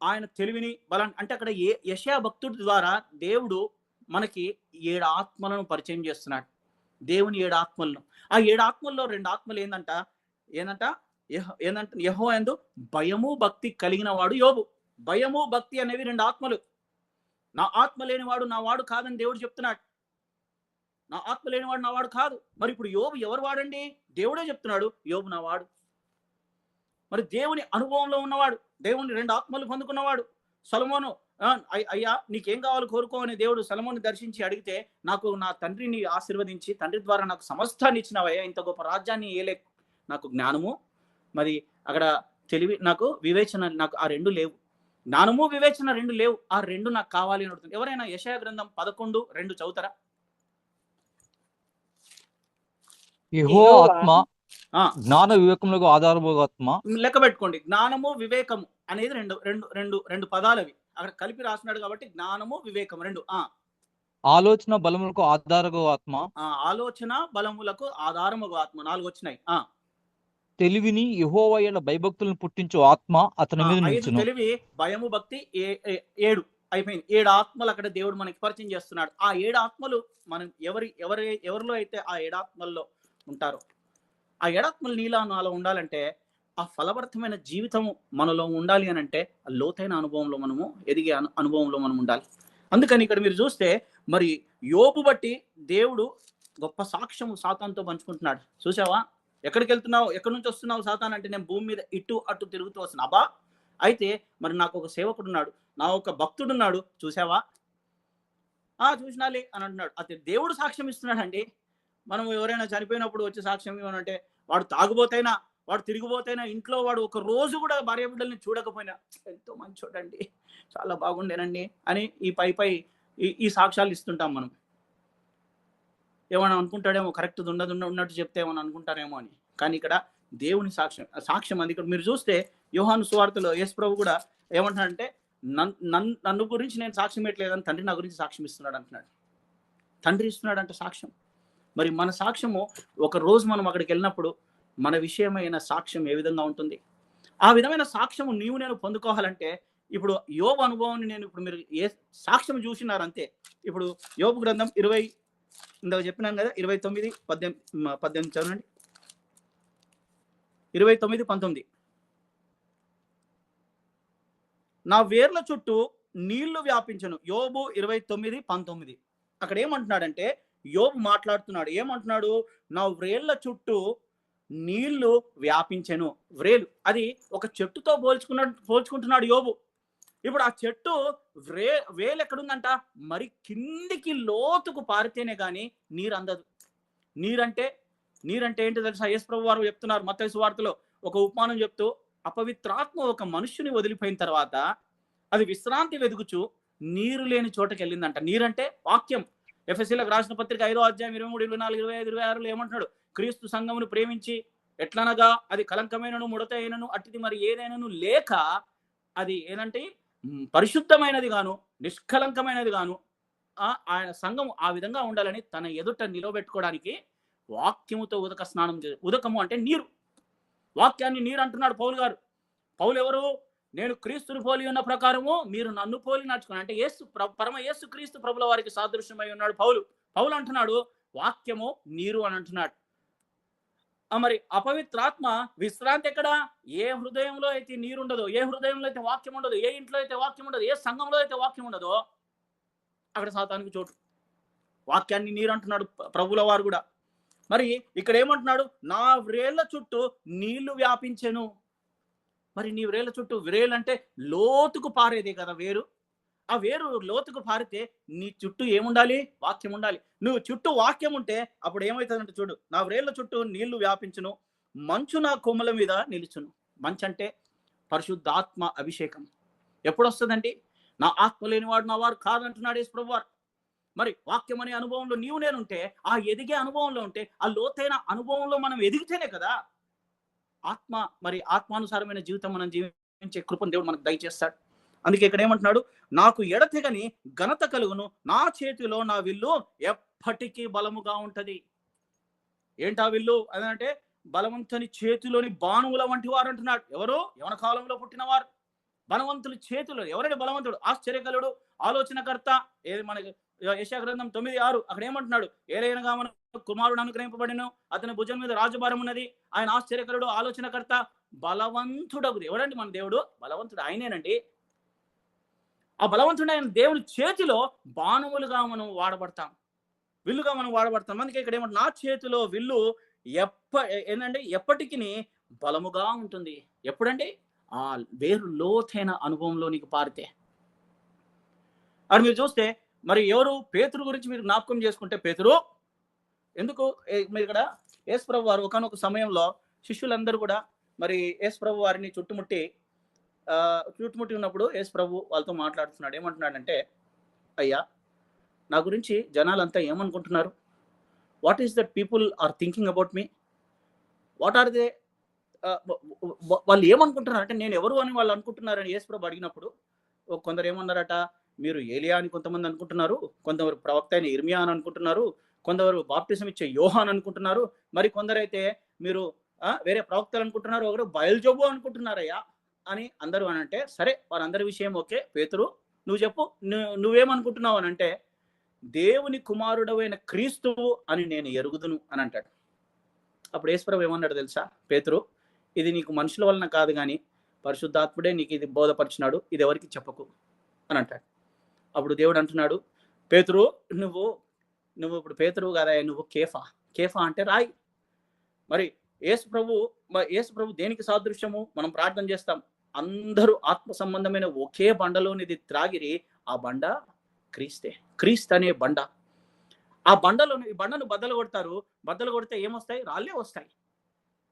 ఆయన తెలివిని బలాన్ని, అంటే అక్కడ యెషయా భక్తుడి ద్వారా దేవుడు మనకి 7 ఆత్మలను పరిచయం చేస్తున్నాడు. దేవుని 7 ఆత్మలను. ఆ 7 ఆత్మల్లో 2 ఆత్మలు ఏందంట యెహోవా యందు భయము భక్తి కలిగిన వాడు యోబు. భయము భక్తి అనేవి 2 ఆత్మలు. నా ఆత్మ లేనివాడు నా వాడు కాదని దేవుడు చెప్తున్నాడు. నా ఆత్మ లేనివాడు నా వాడు కాదు. మరి ఇప్పుడు యోబు ఎవరు వాడండి? దేవుడే చెప్తున్నాడు యోబు నా వాడు. మరి దేవుని అనుభవంలో ఉన్నవాడు, దేవుని 2 ఆత్మలు పొందుకున్నవాడు. సొలొమోను అయ్యా నీకేం కావాలో కోరుకో అని దేవుడు సొలొమోను దర్శించి అడిగితే, నాకు నా తండ్రిని ఆశీర్వదించి తండ్రి ద్వారా నాకు సమస్తాన్ని ఇచ్చినవయ్యా, ఇంత గొప్ప రాజ్యాన్ని ఏలే, నాకు జ్ఞానము మరి అక్కడ తెలివి, నాకు వివేచన, నాకు ఆ 2 లేవు. జ్ఞానము వివేచన 2 లేవు, ఆ 2 నాకు కావాలి అని అడుగుతుంది. ఎవరైనా యెషయా గ్రంథం 11:2 చదువుతారా? యెహోవా ఆత్మ జ్ఞాన వివేకములకు ఆధారముగా ఆత్మ. లెక్క పెట్టుకోండి, జ్ఞానము వివేకము అనేది రెండు పదాలు అవి అక్కడ కలిపి రాస్తున్నాడు కాబట్టి జ్ఞానము వివేకము 2. ఆలోచన బలములకు ఆధారము ఆత్మ. ఆలోచన బలములకు ఆధారము ఆత్మ 4 వచ్చినాయి. తెలివిని యెహోవా యందు భయభక్తులను పుట్టించు ఆత్మ అతని మీద నిలుచును. తెలివి భయము భక్తి 7 అయిపోయింది. 7 ఆత్మలు అక్కడ దేవుడు మనకి పరిచయం చేస్తున్నాడు. ఆ 7 ఆత్మలు మనం ఎవరిలో అయితే ఆ 7 ఆత్మల్లో ఉంటారో, ఆ 7 ఆత్మలు నీలా నాలో ఉండాలంటే, ఆ ఫలభరితమైన జీవితము మనలో ఉండాలి అని అంటే ఆ లోతైన అనుభవంలో మనము ఎదిగే అనుభవంలో మనం ఉండాలి. అందుకని ఇక్కడ మీరు చూస్తే మరి యోబు బట్టి దేవుడు గొప్ప సాక్ష్యం సాతానుతో పంచుకుంటున్నాడు. చూసావా, ఎక్కడికి వెళ్తున్నావు, ఎక్కడి నుంచి వస్తున్నావు సాతాన్ అంటే, నేను భూమి మీద ఇటు అటు తిరుగుతూ వస్తున్నా. అబ్బా, అయితే మరి నాకు ఒక సేవకుడు ఉన్నాడు, నా ఒక భక్తుడు ఉన్నాడు, చూసావా? చూసినాలి అని అంటున్నాడు. అయితే దేవుడు సాక్ష్యం ఇస్తున్నాడు అండి. మనం ఎవరైనా చనిపోయినప్పుడు వచ్చి సాక్ష్యం ఇవ్వనంటే, వాడు తాగుబోతైనా, వాడు తిరిగిపోతైనా, ఇంట్లో వాడు ఒక రోజు కూడా భార్య బిడ్డల్ని చూడకపోయినా, ఎంతో మంచోడండి, చాలా బాగుండేనండి అని పై ఈ సాక్ష్యాలు ఇస్తుంటాం మనం. ఏమైనా అనుకుంటాడేమో, కరెక్ట్ ఉన్నట్టు చెప్తే ఏమైనా అనుకుంటారేమో అని. కానీ ఇక్కడ దేవుని సాక్ష్యం అది. ఇక్కడ మీరు చూస్తే యోహాను సువార్తలో యేసు ప్రభు కూడా ఏమంటున్నాడంటే, నన్ను గురించి నేను సాక్ష్యం ఇవ్వట్లేదని తండ్రి నా గురించి సాక్ష్యం ఇస్తున్నాడు అంటున్నాడు. తండ్రి ఇస్తున్నాడంటే సాక్ష్యం. మరి మన సాక్ష్యము ఒక రోజు మనం అక్కడికి వెళ్ళినప్పుడు మన విషయమైన సాక్ష్యం ఏ విధంగా ఉంటుంది? ఆ విధమైన సాక్ష్యము నేను పొందుకోవాలంటే, ఇప్పుడు యోబు అనుభవాన్ని ఇప్పుడు మీరు ఏ సాక్ష్యం చూసినారంతే. ఇప్పుడు యోబు గ్రంథం 20 ఇందాక చెప్పినాను కదా, 29:18 చదవండి. 29:19 నా వేర్ల చుట్టూ నీళ్లు వ్యాపించను. యోబు 29:19. అక్కడ ఏమంటున్నాడంటే, యోబు మాట్లాడుతున్నాడు. ఏమంటున్నాడు? నా వ్రేళ్ల చుట్టూ నీళ్లు వ్యాపించెను. వ్రేలు అది ఒక చెట్టుతో పోల్చుకుంటున్నాడు యోబు. ఇప్పుడు ఆ చెట్టు వేలు ఎక్కడుందంట, మరి కిందికి లోతుకు పారితేనే కానీ నీరు అందదు. నీరంటే ఏంటో తెలుసా? యేసు ప్రభు వారు చెప్తున్నారు మత్తయి సువార్తలో ఒక ఉపమానం చెప్తూ, అపవిత్రాత్మ ఒక మనుష్యుని వదిలిపోయిన తర్వాత అది విశ్రాంతి వెదుగుచు నీరు లేని చోటకి వెళ్ళిందంట. నీరంటే వాక్యం. ఎఫెసీలకు రాసిన పత్రిక 5వ అధ్యాయం 23, 24, 25, 26 ఏమంటున్నాడు? క్రీస్తు సంఘమును ప్రేమించి ఎట్లనగా అది కలంకమైనను ముడత అయినను అట్టిది మరి ఏదైనాను లేక అది ఏంటంటే పరిశుద్ధమైనది గాను నిష్కలంకమైనది గాను ఆయన సంఘము ఆ విధంగా ఉండాలని తన ఎదుట నిలబెట్టుకోవడానికి వాక్యముతో ఉదక స్నానం ఉదకము అంటే నీరు. వాక్యాన్ని నీరు అంటున్నాడు పౌలు గారు. పౌలు ఎవరు? నేను క్రీస్తుని పోలి ఉన్న ప్రకారము మీరు నన్ను పోలి నడుచుకున్నాను అంటే పరమ యేసు క్రీస్తు ప్రభుల వారికి సాదృశ్యమై ఉన్నాడు పౌలు అంటున్నాడు వాక్యము నీరు అని అంటున్నాడు. మరి అపవిత్రాత్మ విశ్రాంతి ఎక్కడ? ఏ హృదయంలో అయితే నీరు ఉండదో, ఏ హృదయంలో అయితే వాక్యం ఉండదు, ఏ ఇంట్లో అయితే వాక్యం ఉండదు, ఏ సంఘంలో అయితే వాక్యం ఉండదో అక్కడ సాతానికి చోటు. వాక్యాన్ని నీరు అంటున్నాడు ప్రభుల వారు కూడా. మరి ఇక్కడ ఏమంటున్నాడు? నా వ్రేళ్ల చుట్టూ నీళ్లు వ్యాపించెను. మరి నీ వ్రేళ్ల చుట్టూ, వ్రేలు అంటే లోతుకు పారేదే కదా వేరు. ఆ వేరు లోతుకు పారితే నీ చుట్టూ ఏముండాలి? వాక్యం ఉండాలి. నువ్వు చుట్టూ వాక్యం ఉంటే అప్పుడు ఏమవుతుందంటే చూడు, నా వ్రేళ్ల చుట్టూ నీళ్లు వ్యాపించును, మంచు నా కొమ్మల మీద నిలుచును. మంచు అంటే పరిశుద్ధాత్మ అభిషేకం. ఎప్పుడు వస్తుందండి? నా ఆత్మ లేనివాడు నా వాడు కాదంటున్నాడు యేసు ప్రభువారు. మరి వాక్యం అనే అనుభవంలో నీవు నేనుంటే, ఆ ఎదిగే అనుభవంలో ఉంటే, ఆ లోతైన అనుభవంలో మనం ఎదిగితేనే కదా మరి ఆత్మానుసారమైన జీవితం మనం జీవించే కృపను దేవుడు మనకు దయచేస్తాడు. అందుకే ఇక్కడ ఏమంటున్నాడు? నాకు ఎడతెగని ఘనత కలుగును, నా చేతిలో నా విల్లు ఎప్పటికీ బలముగా ఉంటది. ఏంటా విల్లు అదంటే బలవంతుని చేతిలోని బాణముల వంటి వారు అంటున్నాడు. ఎవరు? యవన కాలంలో పుట్టినవారు. బలవంతుల చేతిలో. ఎవరంటే బలవంతుడు? ఆశ్చర్యకరుడు, ఆలోచనకర్త. ఏది మనకి యెషయా గ్రంథం 9:6 అక్కడ ఏమంటున్నాడు? ఏలైనగా మన కుమారుడు అనుగ్రహింపబడిను, అతని భుజం మీద రాజభారం ఉన్నది, ఆయన ఆశ్చర్యకరుడు, ఆలోచనకర్త, బలవంతుడగు. ఎవరండి మన దేవుడు? బలవంతుడు ఆయనేనండి. ఆ బలవంతుడైన దేవుని చేతిలో బాణములుగా మనం వాడబడతాం, విల్లుగా మనం వాడబడతాం. అందుకే ఇక్కడ ఏమంటే నా చేతిలో విల్లు ఏంటంటే ఎప్పటికీ బలముగా ఉంటుంది. ఎప్పుడండి? ఆ వేరు లోతైన అనుభవంలో నీకు పారితే. అది మీరు చూస్తే మరి ఎవరు? పేతురు గురించి మీరు జ్ఞాపకం చేసుకుంటే, పేతురు ఎందుకు మీరు ఇక్కడ యేసు ప్రభు వారు ఒకానొక సమయంలో శిష్యులందరూ కూడా మరి యేసు ప్రభు వారిని చుట్టుముట్టి ఉన్నప్పుడు యేసు ప్రభు వాళ్ళతో మాట్లాడుతున్నాడు. ఏమంటున్నాడంటే, అయ్యా నా గురించి జనాలంతా ఏమనుకుంటున్నారు? What is that people are thinking about me? What are they? వాళ్ళు ఏమనుకుంటున్నారు అంటే నేను ఎవరు అని వాళ్ళు అనుకుంటున్నారని యేసు ప్రభు అడిగినప్పుడు కొందరు ఏమన్నారట, మీరు ఏలియా అని కొంతమంది అనుకుంటున్నారు, కొందరు ప్రవక్త అయిన ఇర్మియా అని అనుకుంటున్నారు, కొందరు బాప్టిజం ఇచ్చే యోహాన్ అనుకుంటున్నారు, మరి కొందరైతే మీరు వేరే ప్రవక్తలు అనుకుంటున్నారు, ఒకరు బయల్జోబు అనుకుంటున్నారయ్యా అని అందరూ అని అంటే, సరే వారందరి విషయం ఓకే, పేతురు నువ్వు చెప్పు, నువ్వేమనుకుంటున్నావు అని అంటే, దేవుని కుమారుడవైన క్రీస్తువు అని నేను ఎరుగుదును అని అంటాడు. అప్పుడు యేసు ప్రభువు ఏమన్నాడు తెలుసా? పేతురు, ఇది నీకు మనుషుల వలన కాదు కానీ పరిశుద్ధాత్ముడే నీకు ఇది బోధపరిచినాడు, ఇది ఎవరికి చెప్పకు అని అంటాడు. అప్పుడు దేవుడు అంటున్నాడు, పేతురు నువ్వు ఇప్పుడు పేతురు కదా, నువ్వు కేఫా అంటే రాయి. మరి యేసు ప్రభు దేనికి సాదృశ్యము? మనం ప్రార్థన చేస్తాం, అందరూ ఆత్మ సంబంధమైన ఒకే బండలోనిది త్రాగిరి, ఆ బండ క్రీస్తు అనే బండ. ఆ బండను బద్దలు కొడితే ఏమొస్తాయి? రాళ్ళే వస్తాయి.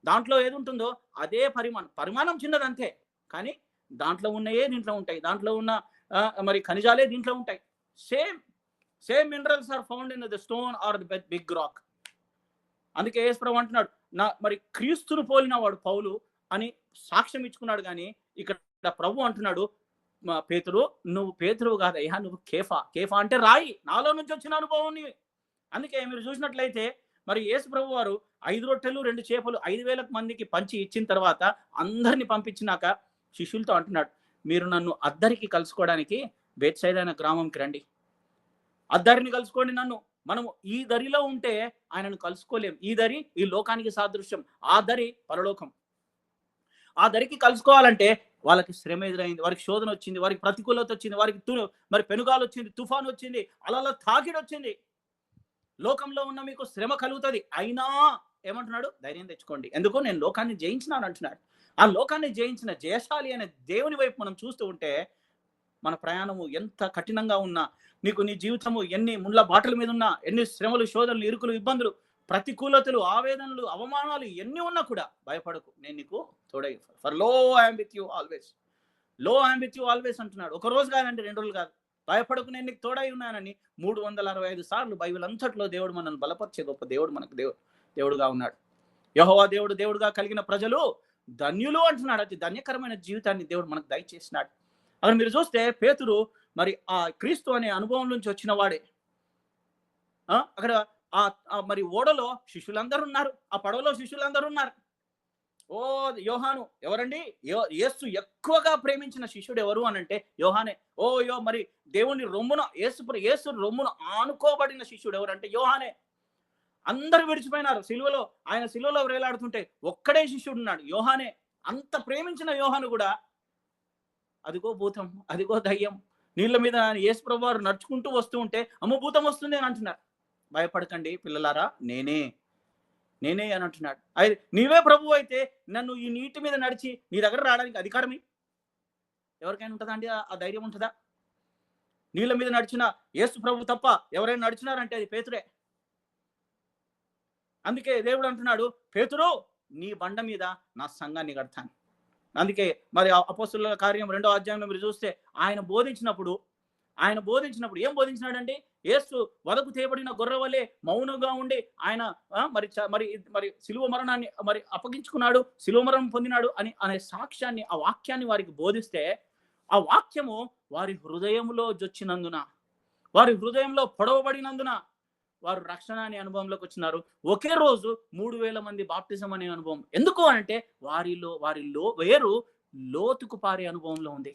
దాంట్లో ఏది ఉంటుందో అదే పరిమాణం చిన్నది అంతే, కానీ దాంట్లో ఉన్నయే దీంట్లో ఉంటాయి, దాంట్లో ఉన్న మరి ఖనిజాలే దీంట్లో ఉంటాయి. Same minerals are found in the stone or the big rock. అందుకే యేసు ప్రభువు అంటున్నాడు, మరి క్రీస్తును పోలిన వాడు పౌలు అని సాక్ష్యం ఇచ్చుకున్నాడు. కానీ ఇక్కడ ప్రభు అంటున్నాడు, పేతురు నువ్వు పేతురువు కాదయ్యా, నువ్వు కేఫా అంటే రాయి, నాలో నుంచి వచ్చిన అనుభవం. అందుకే మీరు చూసినట్లయితే మరి యేసు ప్రభు వారు 5 రొట్టెలు 2 చేపలు 5,000 మందికి పంచి ఇచ్చిన తర్వాత అందరిని పంపించినాక శిష్యులతో అంటున్నాడు, మీరు నన్ను అద్దరికి కలుసుకోవడానికి బేత్సైదా అనే గ్రామంకి రండి, అద్దరిని కలుసుకోండి నన్ను. మనము ఈ దరిలో ఉంటే ఆయనను కలుసుకోలేం. ఈ దరి ఈ లోకానికి సాదృశ్యం, ఆ దరి పరలోకం. ఆ దరికి కలుసుకోవాలంటే వాళ్ళకి శ్రమ ఎదురైంది, వారికి శోధన వచ్చింది, వారికి ప్రతికూలత వచ్చింది, వారికి మరి పెనుగాలు వచ్చింది, తుఫాను వచ్చింది, అలా తాకిడి వచ్చింది. లోకంలో ఉన్న మీకు శ్రమ కలుగుతుంది, అయినా ఏమంటున్నాడు? ధైర్యం తెచ్చుకోండి, ఎందుకు నేను లోకాన్ని జయించినాను అంటున్నాడు. ఆ లోకాన్ని జయించిన జయశాలి అనే దేవుని వైపు మనం చూస్తూ ఉంటే మన ప్రయాణము ఎంత కఠినంగా ఉన్నా, నీకు నీ జీవితము ఎన్ని ముళ్ళ బాటల మీద ఉన్నా, ఎన్ని శ్రమలు, శోధనలు, ఇరుకులు, ఇబ్బందులు, ప్రతికూలతలు, ఆవేదనలు, అవమానాలు ఎన్ని ఉన్నా కూడా భయపడకు, నేను నీకు తోడై. ఫర్ లో ఐఎమ్ విత్ యూ ఆల్వేస్, లో ఐఎమ్ విత్ యూ ఆల్వేస్ అంటున్నాడు. ఒక రోజు కాదంటే 2 రోజులు కాదు. భయపడకు, నేను నీకు తోడై ఉన్నానని 365 సార్లు బైబిల్ అంతట్లో దేవుడు మనల్ని బలపరిచే గొప్ప దేవుడు మనకు దేవుడుగా ఉన్నాడు. యెహోవా దేవుడుగా కలిగిన ప్రజలు ధన్యులు అంటున్నాడు. అతి ధన్యకరమైన జీవితాన్ని దేవుడు మనకు దయచేసినాడు. అక్కడ మీరు చూస్తే పేతురు మరి ఆ క్రీస్తు అనే అనుభవం నుంచి వచ్చిన వాడే. అక్కడ మరి ఓడలో శిష్యులందరూ ఉన్నారు, ఆ పడవలో శిష్యులందరూ ఉన్నారు. ఓ యోహాను ఎవరండి? యేసు ఎక్కువగా ప్రేమించిన శిష్యుడు ఎవరు అని అంటే యోహానే. మరి దేవుని రొమ్మున యేసు రొమ్మున ఆనుకోబడిన శిష్యుడు ఎవరంటే యోహానే. అందరూ విడిచిపోయినారు. ఆయన సిలువలో వేలాడుతుంటే ఒక్కడే శిష్యుడు ఉన్నాడు, యోహానే. అంత ప్రేమించిన యోహాను కూడా అదిగో భూతం, అదిగో దయ్యం, నీళ్ళ మీద యేసు ప్రభువు వారు నడుచుకుంటూ వస్తూ ఉంటే అమ్మో భూతం వస్తుంది అని అంటున్నారు. భయపడకండి పిల్లలారా, నేనే అని అంటున్నాడు. అయితే నీవే ప్రభువు అయితే నన్ను ఈ నీటి మీద నడిచి నీ దగ్గర రావడానికి అధికారమే ఎవరికైనా ఉంటుందా అండి? ఆ ధైర్యం ఉంటుందా? నీళ్ళ మీద నడిచిన యేసు ప్రభు తప్ప ఎవరైనా నడిచినారంటే అది పేతురే. అందుకే దేవుడు అంటున్నాడు, పేతురు నీ బండ మీద నా సంఘాన్ని కడతాను. అందుకే మరి అపోస్తలుల కార్యం 2వ అధ్యాయంలో మీరు చూస్తే ఆయన బోధించినప్పుడు ఏం బోధించినాడండి? యేసు వదకు తేబడిన గొర్రె వలె మౌనంగా ఉండి ఆయన మరి సిలువ మరణాన్ని మరి అప్పగించుకున్నాడు, సిలువ మరణం పొందినాడు అనే సాక్ష్యాన్ని, ఆ వాక్యాన్ని వారికి బోధిస్తే ఆ వాక్యము వారి హృదయంలో జొచ్చినందున, వారి హృదయంలో పొడవబడినందున వారు రక్షణ అనే అనుభవంలోకి వచ్చినారు. ఒకే రోజు 3000 మంది బాప్టిజం అనే అనుభవం. ఎందుకు అంటే వారిలో వేరు లోతుకు పారే అనుభవంలో ఉంది.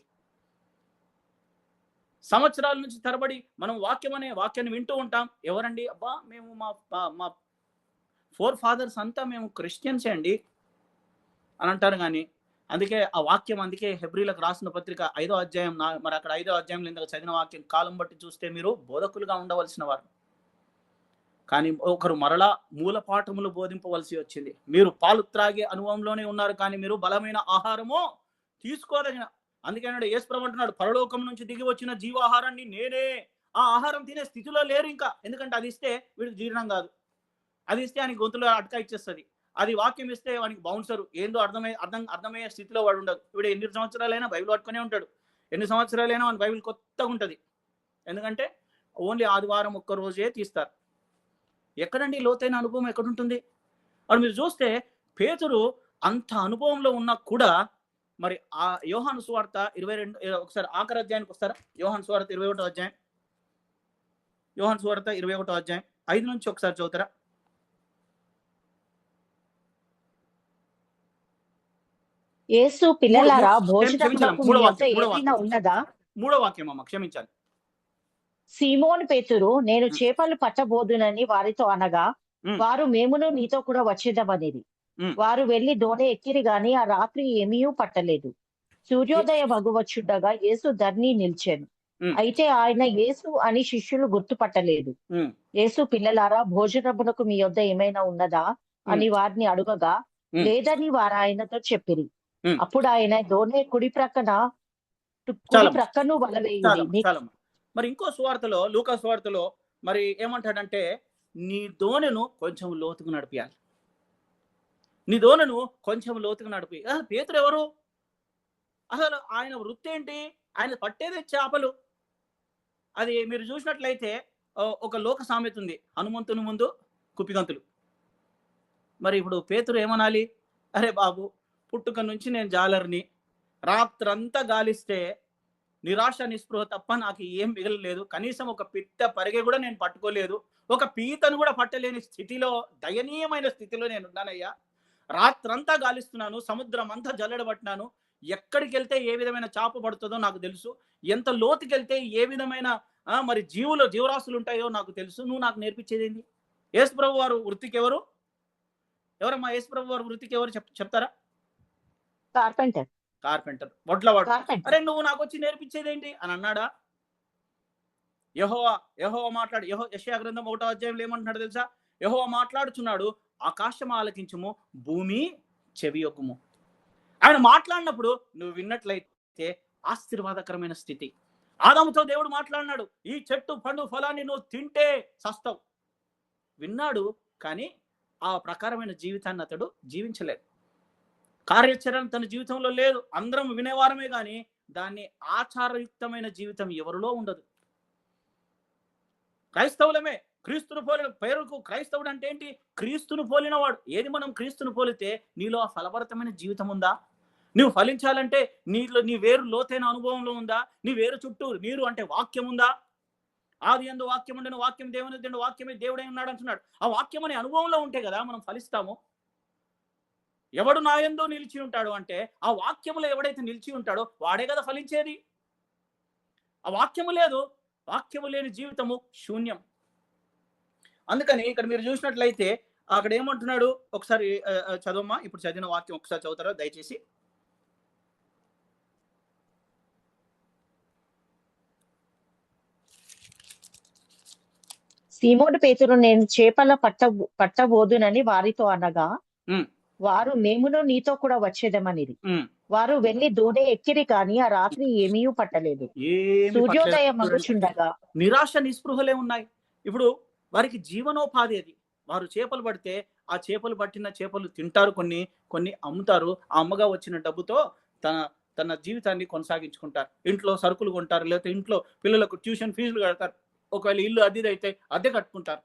సంవత్సరాల నుంచి తరబడి మనం వాక్యాన్ని వింటూ ఉంటాం. ఎవరండి? అబ్బా మేము మా 4 ఫాదర్స్ అంతా మేము క్రిస్టియన్సే అండి అని అంటారు. కానీ అందుకే హెబ్రీలకు రాసిన పత్రిక 5వ అధ్యాయం, మరి అక్కడ 5వ అధ్యాయంలో ఇందాక చదివిన వాక్యం కాలం బట్టి చూస్తే మీరు బోధకులుగా ఉండవలసిన వారు, కానీ ఒకరు మరలా మూల పాఠములు బోధింపవలసి వచ్చింది. మీరు పాలు త్రాగే అనుభవంలోనే ఉన్నారు, కానీ మీరు బలమైన ఆహారము తీసుకోదగిన. అందుకన్నాడు యేసు ప్రభు అంటున్నాడు, పరలోకం నుంచి దిగి వచ్చిన జీవాహారాన్ని నేనే. ఆ ఆహారం తినే స్థితిలో లేరు ఇంకా. ఎందుకంటే అది ఇస్తే వీడికి జీర్ణం కాదు, అది ఇస్తే ఆయనకి గొంతులో అటక ఇచ్చేస్తుంది, అది వాక్యం ఇస్తే వానికి బౌన్సరు, ఏందో అర్థమయ్యే స్థితిలో వాడు ఉండదు. వీడు ఎన్ని సంవత్సరాలైనా బైబిల్ పట్టుకునే ఉంటాడు, ఎన్ని సంవత్సరాలైనా వాని బైబిల్ కొత్తగా ఉంటుంది. ఎందుకంటే ఓన్లీ ఆదివారం ఒక్క రోజే తీస్తారు. ఎక్కడండి లోతైన అనుభవం ఎక్కడుంటుంది? అది మీరు చూస్తే పేతురు అంత అనుభవంలో ఉన్నా కూడా మరి ఆ యోహాను సువార్త 22 ఒకసారి ఆఖరి అధ్యాయానికి వస్తారా? యోహాను సువార్త 21వ అధ్యాయం, యోహాను సువార్త 21వ అధ్యాయం 5 నుంచి ఒకసారి చదువుతారా? యేసు పిల్లలారా భోజనమునకు మీ వద్ద ఏమైనా ఉన్నదా? 3వ వాక్యం అమ్మ, క్షమించాలి. సీమోను పేతురు నేను చేపలు పట్టబోదునని వారితో అనగా వారు మేమును నీతో కూడా వచ్చేదమనేది. వారు వెళ్లి దోణి ఎక్కిరి గాని ఆ రాత్రి ఏమీ పట్టలేదు. సూర్యోదయ మగువచ్చుండగా యేసు ధర్ని నిల్చాను. అయితే ఆయన యేసు అని శిష్యులు గుర్తుపట్టలేదు. యేసు పిల్లలారా భోజనమునకు మీ వద్ద ఏమైనా ఉన్నదా అని వారిని అడుగగా లేదని వారు ఆయనతో చెప్పిరి. అప్పుడు ఆయన దోణి కుడి ప్రక్కను వలవేయుడి. మరి ఇంకో సువార్తలో, లూకా సువార్తలో మరి ఏమంటాడంటే నీ దోణెను కొంచెం లోతుకు నడిపియాలి, నీ దోణెను కొంచెం లోతుకు నడిపి. పేతురు ఎవరు? అసలు ఆయన వృత్తి ఏంటి? ఆయన పట్టేదే చేపలు. అది మీరు చూసినట్లయితే ఒక లోక సామెత ఉంది, హనుమంతుని ముందు కుప్పిగంతులు. మరి ఇప్పుడు పేతురు ఏమనాలి? అరే బాబు, పుట్టుక నుంచి నేను జాలర్ని, రాత్రంతా గాలిస్తే నిరాశ నిస్పృహ తప్ప నాకు ఏం మిగలలేదు, కనీసం ఒక పిట్ట పరిగె కూడా నేను పట్టుకోలేదు, ఒక పీతను కూడా పట్టలేని స్థితిలో, దయనీయమైన స్థితిలో నేను ఉన్నానయ్యా. రాత్రంతా గాలిస్తున్నాను, సముద్రం అంతా జల్లెడబట్టినాను, ఎక్కడికి వెళ్తే ఏ విధమైన చేప పడుతుందో నాకు తెలుసు, ఎంత లోతుకి వెళ్తే ఏ విధమైన మరి జీవరాశులు ఉంటాయో నాకు తెలుసు. నువ్వు నాకు నేర్పించేదేంటి? యేసు ప్రభు వారు వృత్తికి ఎవరమ్మా? యేసు ప్రభు వారు వృత్తికి ఎవరు చెప్తారా? కార్పెంటర్, వడ్లవాడు. అరే నువ్వు నాకు వచ్చి నేర్పించేదేంటి అని అన్నాడా? యెహోవా మాట్లాడు. యెషయా గ్రంథం 1వ అధ్యాయంలో ఏమంటున్నాడు తెలుసా? యెహోవా మాట్లాడుచున్నాడు, ఆకాశం ఆలకించుము, భూమి చెవియొక్కుము. ఆయన మాట్లాడినప్పుడు నువ్వు విన్నట్లయితే ఆశీర్వాదకరమైన స్థితి, ఆదాముతో దేవుడు మాట్లాడినాడు, ఈ చెట్టు పండు ఫలాన్ని నువ్వు తింటే సస్తావు. విన్నాడు, కానీ ఆ ప్రకారమైన జీవితాన్ని అతడు జీవించలేదు. కార్యాచరణ తన జీవితంలో లేదు. అందరం వినేవారమే కానీ దాన్ని ఆచారయుక్తమైన జీవితం ఎవరిలో ఉండదు. క్రైస్తవులమే, క్రీస్తును పోలిన పేరుకు క్రైస్తవుడు అంటే ఏంటి? క్రీస్తును పోలినవాడు. ఏది మనం క్రీస్తును పోలితే నీలో ఆ ఫలభరితమైన జీవితం ఉందా? నువ్వు ఫలించాలంటే నీలో నీ వేరు లోతైన అనుభవంలో ఉందా? నీ వేరు చుట్టూ నీరు అంటే వాక్యం ఉందా? ఆది యందు వాక్యం ఉండెను, వాక్యం దేవుని యొద్ద ఉండెను, వాక్యమే దేవుడై ఉన్నాడు అంటున్నాడు. ఆ వాక్యం అనే అనుభవంలో ఉంటే కదా మనం ఫలిస్తాము. ఎవడు నా యందు నిలిచి ఉంటాడు అంటే ఆ వాక్యములో ఎవడైతే నిలిచి ఉంటాడో వాడే కదా ఫలించేది. ఆ వాక్యము లేదు, వాక్యము లేని జీవితము శూన్యం. అందుకని ఇక్కడ మీరు చూసినట్లయితే అక్కడ ఏమంటున్నాడు ఒకసారి చదవమ్మా. ఇప్పుడు చదివిన వాక్యం ఒకసారి చదువుతారా దయచేసి? సీమోను పేతురు, నేను చేపల పట్టబోదునని వారితో అనగా వారు, మేమును నీతో కూడా వచ్చేదమనిది. వారు వెళ్లి దోణి ఎక్కిరి కానీ ఆ రాత్రి ఏమీ పట్టలేదు. సూర్యోదయం మగుచుండగా నిరాశ నిస్పృహలే ఉన్నాయి. ఇప్పుడు వారికి జీవనోపాధి అది. వారు చేపలు పడితే ఆ చేపలు పట్టిన చేపలు తింటారు, కొన్ని అమ్ముతారు. ఆ అమ్మగా వచ్చిన డబ్బుతో తన జీవితాన్ని కొనసాగించుకుంటారు. ఇంట్లో సరుకులు కొంటారు, లేకపోతే ఇంట్లో పిల్లలకు ట్యూషన్ ఫీజులు కడతారు. ఒకవేళ ఇల్లు అద్దెదైతే అద్దె కట్టుకుంటారు.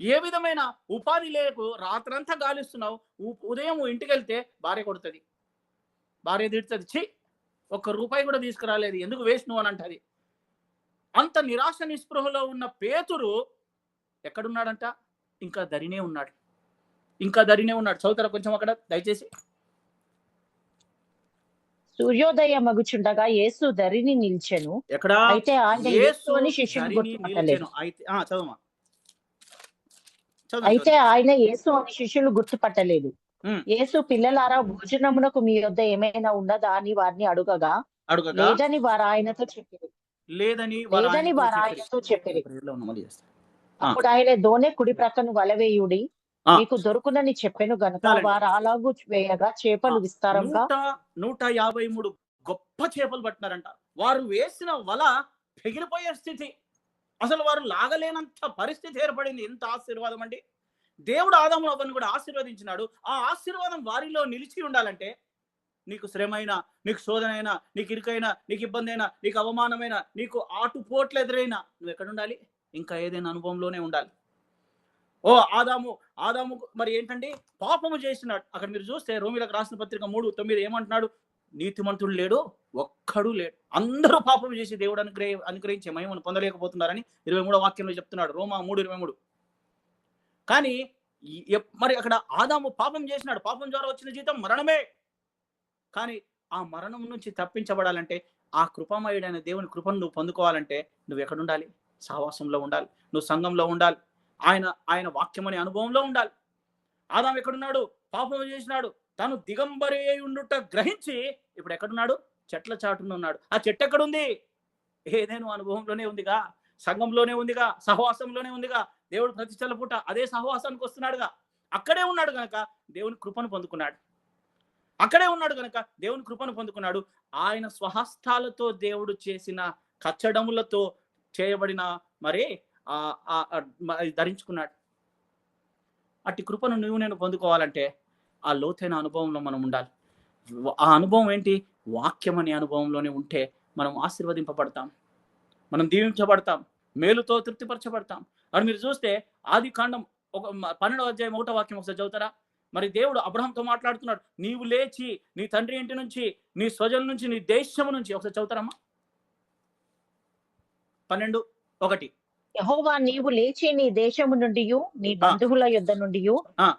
ఏ విధమైన ఉపాధి లేకు రాత్రంతా గాలిస్తున్నావు. ఉదయం ఇంటికి వెళ్తే భార్య కొడుతుంది, భార్య తిడుతుంది, ఛీ ₹1 కూడా తీసుకురాలేదు, ఎందుకు వేస్ట్ నువ్వు అని అంటది. అంత నిరాశ నిస్పృహలో ఉన్న పేతురు ఎక్కడున్నాడంట? ఇంకా దరినే ఉన్నాడు. చదువుతారా కొంచెం అక్కడ దయచేసి? సూర్యోదయం మగుచుండగా యేసు దరిని నిల్చెను. ఎక్కడ? అయితే ఆయన యేసు అని శిష్యులు గుర్తుపట్టలేదు. అయితే ఆయన యేసు అని శిష్యులు గుర్తుపట్టలేదు. యేసు, పిల్లలారా, భోజనమునకు మీ యొద్ద ఏమైనా ఉన్నదా అని వారిని అడుగగా లేదని వారు ఆయనతో చెప్పిరి. అప్పుడు ఆయన దోణి కుడి ప్రక్కను వలవేయుడి మీకు దొరుకునని చెప్పెను గనుక వారు అలాగూ వేయగా చేపలు విస్తారంగా 153 గొప్ప చేపలు పట్టినారంట. వారు వేసిన వల పెగిలిపోయే స్థితి, అసలు వారు లాగలేనంత పరిస్థితి ఏర్పడింది. ఎంత ఆశీర్వాదం అండి! దేవుడు ఆదాము అవ్వను కూడా ఆశీర్వదించినాడు. ఆ ఆశీర్వాదం వారిలో నిలిచి ఉండాలంటే నీకు శ్రమైనా, నీకు శోధనైనా, నీకు ఇరుకైనా, నీకు ఇబ్బంది అయినా, నీకు అవమానమైనా, నీకు ఆటుపోట్లు ఎదురైనా నువ్వు ఎక్కడ ఉండాలి? ఇంకా ఏదైనా అనుభవంలోనే ఉండాలి. ఆదాము మరి ఏంటండి? పాపము చేసినాడు. అక్కడ మీరు చూస్తే రోమీలకు రాసిన పత్రిక 3:9 ఏమంటున్నాడు? నీతిమంతుడు లేడు, ఒక్కడు లేడు. అందరూ పాపం చేసి దేవుడు అనుగ్రహించే మహిమను పొందలేకపోతున్నారని 23వ వాక్యంలో చెప్తున్నాడు, రోమా 3:23. కానీ మరి అక్కడ ఆదాము పాపం చేసినాడు. పాపం ద్వారా వచ్చిన జీతం మరణమే. కానీ ఆ మరణం నుంచి తప్పించబడాలంటే, ఆ కృపామయుడైన దేవుని కృపను నువ్వు పొందుకోవాలంటే నువ్వు ఎక్కడుండాలి? సహవాసంలో ఉండాలి, నువ్వు సంఘంలో ఉండాలి, ఆయన వాక్యం అనే అనుభవంలో ఉండాలి. ఆదాము ఎక్కడున్నాడు? పాపం చేసినాడు. తను దిగంబరి అయి ఉండుట గ్రహించి ఇప్పుడు ఎక్కడున్నాడు? చెట్ల చాటున ఉన్నాడు. ఆ చెట్టు ఎక్కడుంది? ఏదేను అనుభవంలోనే ఉందిగా, సంఘంలోనే ఉందిగా, సహవాసంలోనే ఉందిగా. దేవుడు ప్రతి చెల్లపూట అదే సహవాసానికి వస్తున్నాడుగా. అక్కడే ఉన్నాడు గనక దేవుని కృపను పొందుకున్నాడు. ఆయన స్వహస్తాలతో దేవుడు చేసిన కచ్చడములతో చేయబడిన మరి ధరించుకున్నాడు. అట్టి కృపను నేను పొందుకోవాలంటే ఆ లోతైన అనుభవంలో మనం ఉండాలి. ఆ అనుభవం ఏంటి? వాక్యం అనే అనుభవంలోనే ఉంటే మనం ఆశీర్వదింపబడతాం, మనం దీవించబడతాం, మేలుతో తృప్తిపరచబడతాం. అని మీరు చూస్తే ఆది కాండం 12వ అధ్యాయం 1వ వాక్యం ఒకసారి చదువుతారా? మరి దేవుడు అబ్రహాంతో మాట్లాడుతున్నాడు, నీవు లేచి నీ తండ్రి ఇంటి నుంచి, నీ స్వజనం నుంచి, నీ దేశం నుంచి. ఒకసారి చదువుతారమ్మా 12:1. యెహోవా, నీవు లేచి నీ దేశము నుండి, నీ బంధువుల యొద్ద నుండి,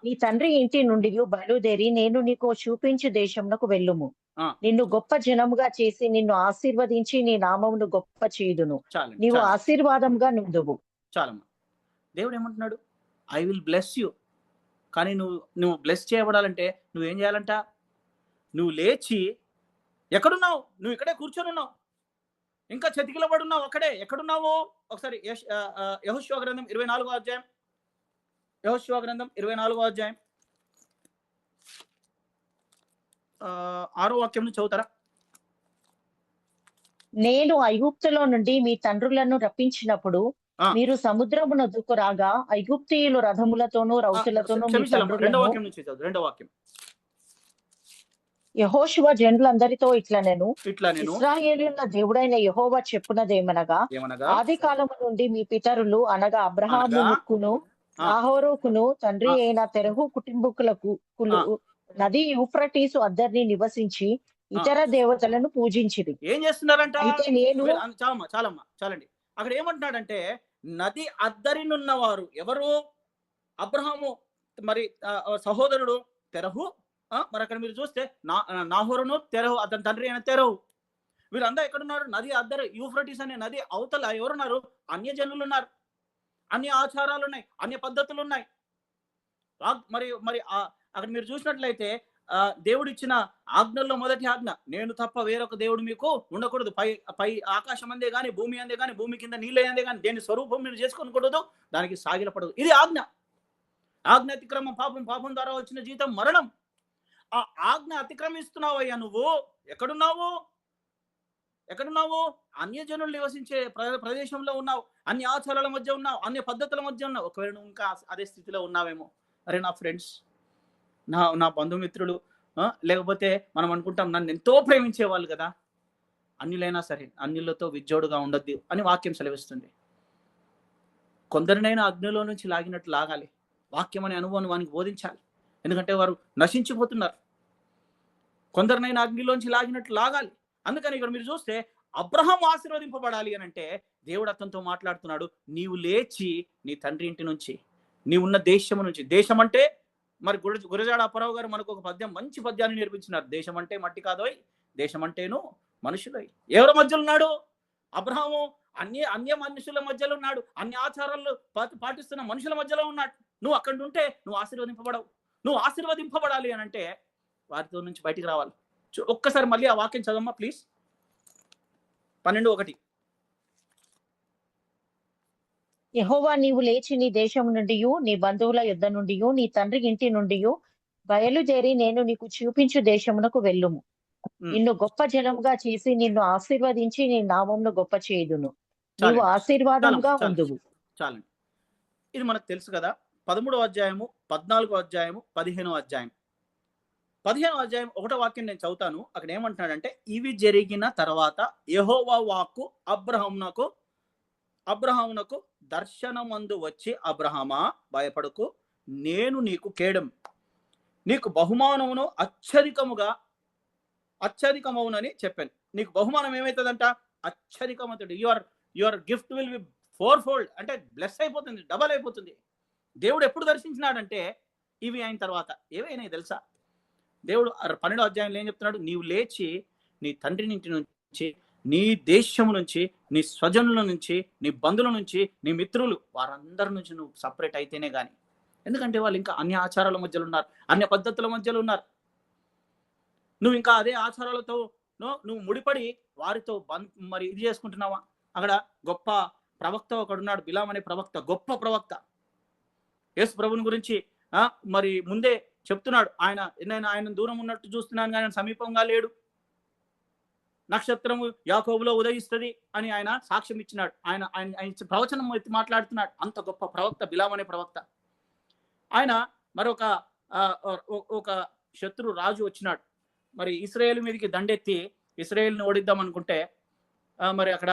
నీ తండ్రి ఇంటి నుండి బయలుదేరి నేను నీకు చూపించు దేశమునకు వెళ్ళుము. నిన్ను గొప్ప జనముగా చేసి నిన్ను ఆశీర్వదించి నీ నామమును గొప్ప చేయుదును. నీవు ఆశీర్వాదంగా నుండువు. చాలమ్మా. దేవుడు ఏమంటున్నాడు? I will bless you. కానీ నువ్వు బ్లెస్ చేయబడాలంటే నువ్వేం చేయాలంట? నువ్వు లేచి ఎక్కడున్నావు? నువ్వు ఇక్కడే కూర్చొని ఉన్నావు, ఇంకా చతికిలబడున్నావు. అక్కడే ఎక్కడున్నావు? ఒకసారి యెహోషువ గ్రంథం 24వ అధ్యాయం, 6వ వాక్యం నుంచి చదువుతారా? నేను ఐగుప్తులో నుండి మీ తండ్రులను రప్పించినప్పుడు మీరు సముద్రమునొద్దకు రాగా ఐగుప్తీయులు రథములతోనూ రౌతులతోనూ మీ తండ్రులను రెండో వాక్యం యెహోషువ జనులందరితో ఇట్లా నేను ఇశ్రాయేలీయుల దేవుడైన యెహోవా చెప్పునదేమనగా ఆది కాలము నుండి మీ పితరులు అనగా అబ్రహాముకును నాహోరుకును తండ్రి అయిన తెరహు కుటుంబకులకు నది యూఫ్రటీసు అద్దరిని నివసించి ఇతర దేవతలను పూజించిరి. ఏం చేస్తున్నారంట? అయితే నేను చాలండి. అక్కడ ఏమంటున్నాడంటే నది అద్దరినున్నవారు ఎవరు? అబ్రహాము మరి సహోదరుడు తెరహు, మరి అక్కడ మీరు చూస్తే నాహోరును తెరహు అతని తండ్రి అయిన తెరహు, వీళ్ళందరూ ఎక్కడున్నారు? నది అద్దరు యూఫ్రటీస్ అనే నది అవతల ఎవరున్నారు? అన్యజనులు ఉన్నారు, అన్య ఆచారాలు ఉన్నాయి, అన్య పద్ధతులు ఉన్నాయి. మరి మరి అక్కడ మీరు చూసినట్లయితే దేవుడు ఇచ్చిన ఆజ్ఞల్లో మొదటి ఆజ్ఞ, నేను తప్ప వేరొక దేవుడు మీకు ఉండకూడదు. పై ఆకాశం అందే గాని, భూమి అందే గాని, భూమి కింద నీళ్ళే అందే గాని దేని స్వరూపం మీరు చేసుకోకూడదు, దానికి సాగిలపడదు. ఇది ఆజ్ఞ. ఆజ్ఞ అతిక్రమం పాపం, పాపం ద్వారా వచ్చిన జీతం మరణం. ఆ ఆజ్ఞ అతిక్రమిస్తున్నావయ్యా నువ్వు. ఎక్కడున్నావు? అన్యజనులు నివసించే ప్రదేశంలో ఉన్నావు, అన్య ఆచారాల మధ్య ఉన్నావు, అన్య పద్ధతుల మధ్య ఉన్నావు. ఒకవేళ నువ్వు ఇంకా అదే స్థితిలో ఉన్నావేమో. అరే నా ఫ్రెండ్స్, నా బంధుమిత్రులు, లేకపోతే మనం అనుకుంటాం నన్ను ఎంతో ప్రేమించే వాళ్ళు కదా, అన్యులైనా సరే అన్యులతో విజ్జోడుగా ఉండొద్దు అని వాక్యం సెలవిస్తుంది. కొందరినైనా అగ్నిలో నుంచి లాగినట్టు లాగాలి. వాక్యం అనే అనుభవాన్ని వానికి బోధించాలి, ఎందుకంటే వారు నశించిపోతున్నారు. కొందరినైనా అగ్నిలోంచి లాగినట్టు లాగాలి. అందుకని ఇక్కడ మీరు చూస్తే అబ్రహాం ఆశీర్వదింపబడాలి అని అంటే దేవుడు అతనితో మాట్లాడుతున్నాడు, నీవు లేచి నీ తండ్రి ఇంటి నుంచి, నీ ఉన్న దేశం నుంచి. దేశం అంటే మరి గురజాడ అప్పారావు గారు మనకు ఒక పద్యం, మంచి పద్యాన్ని నేర్పించినారు. దేశం అంటే మట్టి కాదోయ్, దేశం అంటేను మనుషులై. ఎవరి మధ్యలో ఉన్నాడు? అబ్రహాము అన్య మనుషుల మధ్యలో ఉన్నాడు, అన్ని ఆచారాలు పాటిస్తున్న మనుషుల మధ్యలో ఉన్నాడు. నువ్వు అక్కడ ఉంటే నువ్వు ఆశీర్వదింపబడవు. నువ్వు ఆశీర్వదింపబడాలి అని అంటే వారితో నుంచి బయటికి రావాలి. ఒక్కసారి మళ్ళీ ఆ వాక్యం చదవమ్మా ప్లీజ్. 12:1. యెహోవా నీవు లేచి నీ దేశం నుండి, నీ బంధువుల యుద్ధ నుండి, నీ తండ్రి ఇంటి నుండి బయలుదేరి నేను నీకు చూపించు దేశమునకు వెళ్ళుము. నిన్ను గొప్ప జనముగా చేసి నిన్ను ఆశీర్వదించి నీ నామమును గొప్ప చేయుదును. నీవు ఆశీర్వాదంగా ఉందువు. చాలండి. ఇది మనకు తెలుసు కదా. 13వ అధ్యాయము, 14వ అధ్యాయము, 15వ అధ్యాయం. 15వ అధ్యాయం 1వ వాక్యం నేను చదువుతాను. అక్కడ ఏమంటున్నాడంటే, ఇవి జరిగిన తర్వాత యెహోవా వాక్కు అబ్రహామునకు దర్శనమందు వచ్చి, అబ్రహామా భయపడకు, నేను నీకు కేడెం, నీకు బహుమానమును అత్యధికమవునని చెప్పాను. నీకు బహుమానం ఏమవుతుందంట? అత్యధికమవుతుంది. Your gift will be 4-fold, అంటే బ్లెస్ అయిపోతుంది, డబల్ అయిపోతుంది. దేవుడు ఎప్పుడు దర్శించినాడంటే ఇవి అయిన తర్వాత. ఏవైనా తెలుసా? దేవుడు 12వ అధ్యాయంలో ఏం చెప్తున్నాడు? నీవు లేచి నీ తండ్రి ఇంటి నుంచి, నీ దేశం నుంచి, నీ స్వజనుల నుంచి, నీ బంధువుల నుంచి, నీ మిత్రులు, వారందరి నుంచి నువ్వు సపరేట్ అయితేనే కానీ. ఎందుకంటే వాళ్ళు ఇంకా అన్య ఆచారాల మధ్యలో ఉన్నారు, అన్య పద్ధతుల మధ్యలో ఉన్నారు. నువ్వు ఇంకా అదే ఆచారాలతో నువ్వు ముడిపడి వారితో మరి ఇది చేసుకుంటున్నావా? అక్కడ గొప్ప ప్రవక్త ఒకడున్నాడు, బిలాం అనే ప్రవక్త, గొప్ప ప్రవక్త. యేసు ప్రభుని గురించి మరి ముందే చెప్తున్నాడు. నేను ఆయన దూరం ఉన్నట్టు చూస్తున్నాను కానీ ఆయన సమీపంగా లేడు. నక్షత్రము యాకోబులో ఉదయిస్తుంది అని ఆయన సాక్ష్యం ఇచ్చినాడు. ఆయన ప్రవచనం ఎత్తి మాట్లాడుతున్నాడు. అంత గొప్ప ప్రవక్త బిలాం అనే ప్రవక్త. ఆయన మరొక ఒక శత్రు రాజు వచ్చినాడు. మరి ఇశ్రాయేలు మీదకి దండెత్తి ఇశ్రాయేల్ని ఓడిద్దాం అనుకుంటే, మరి అక్కడ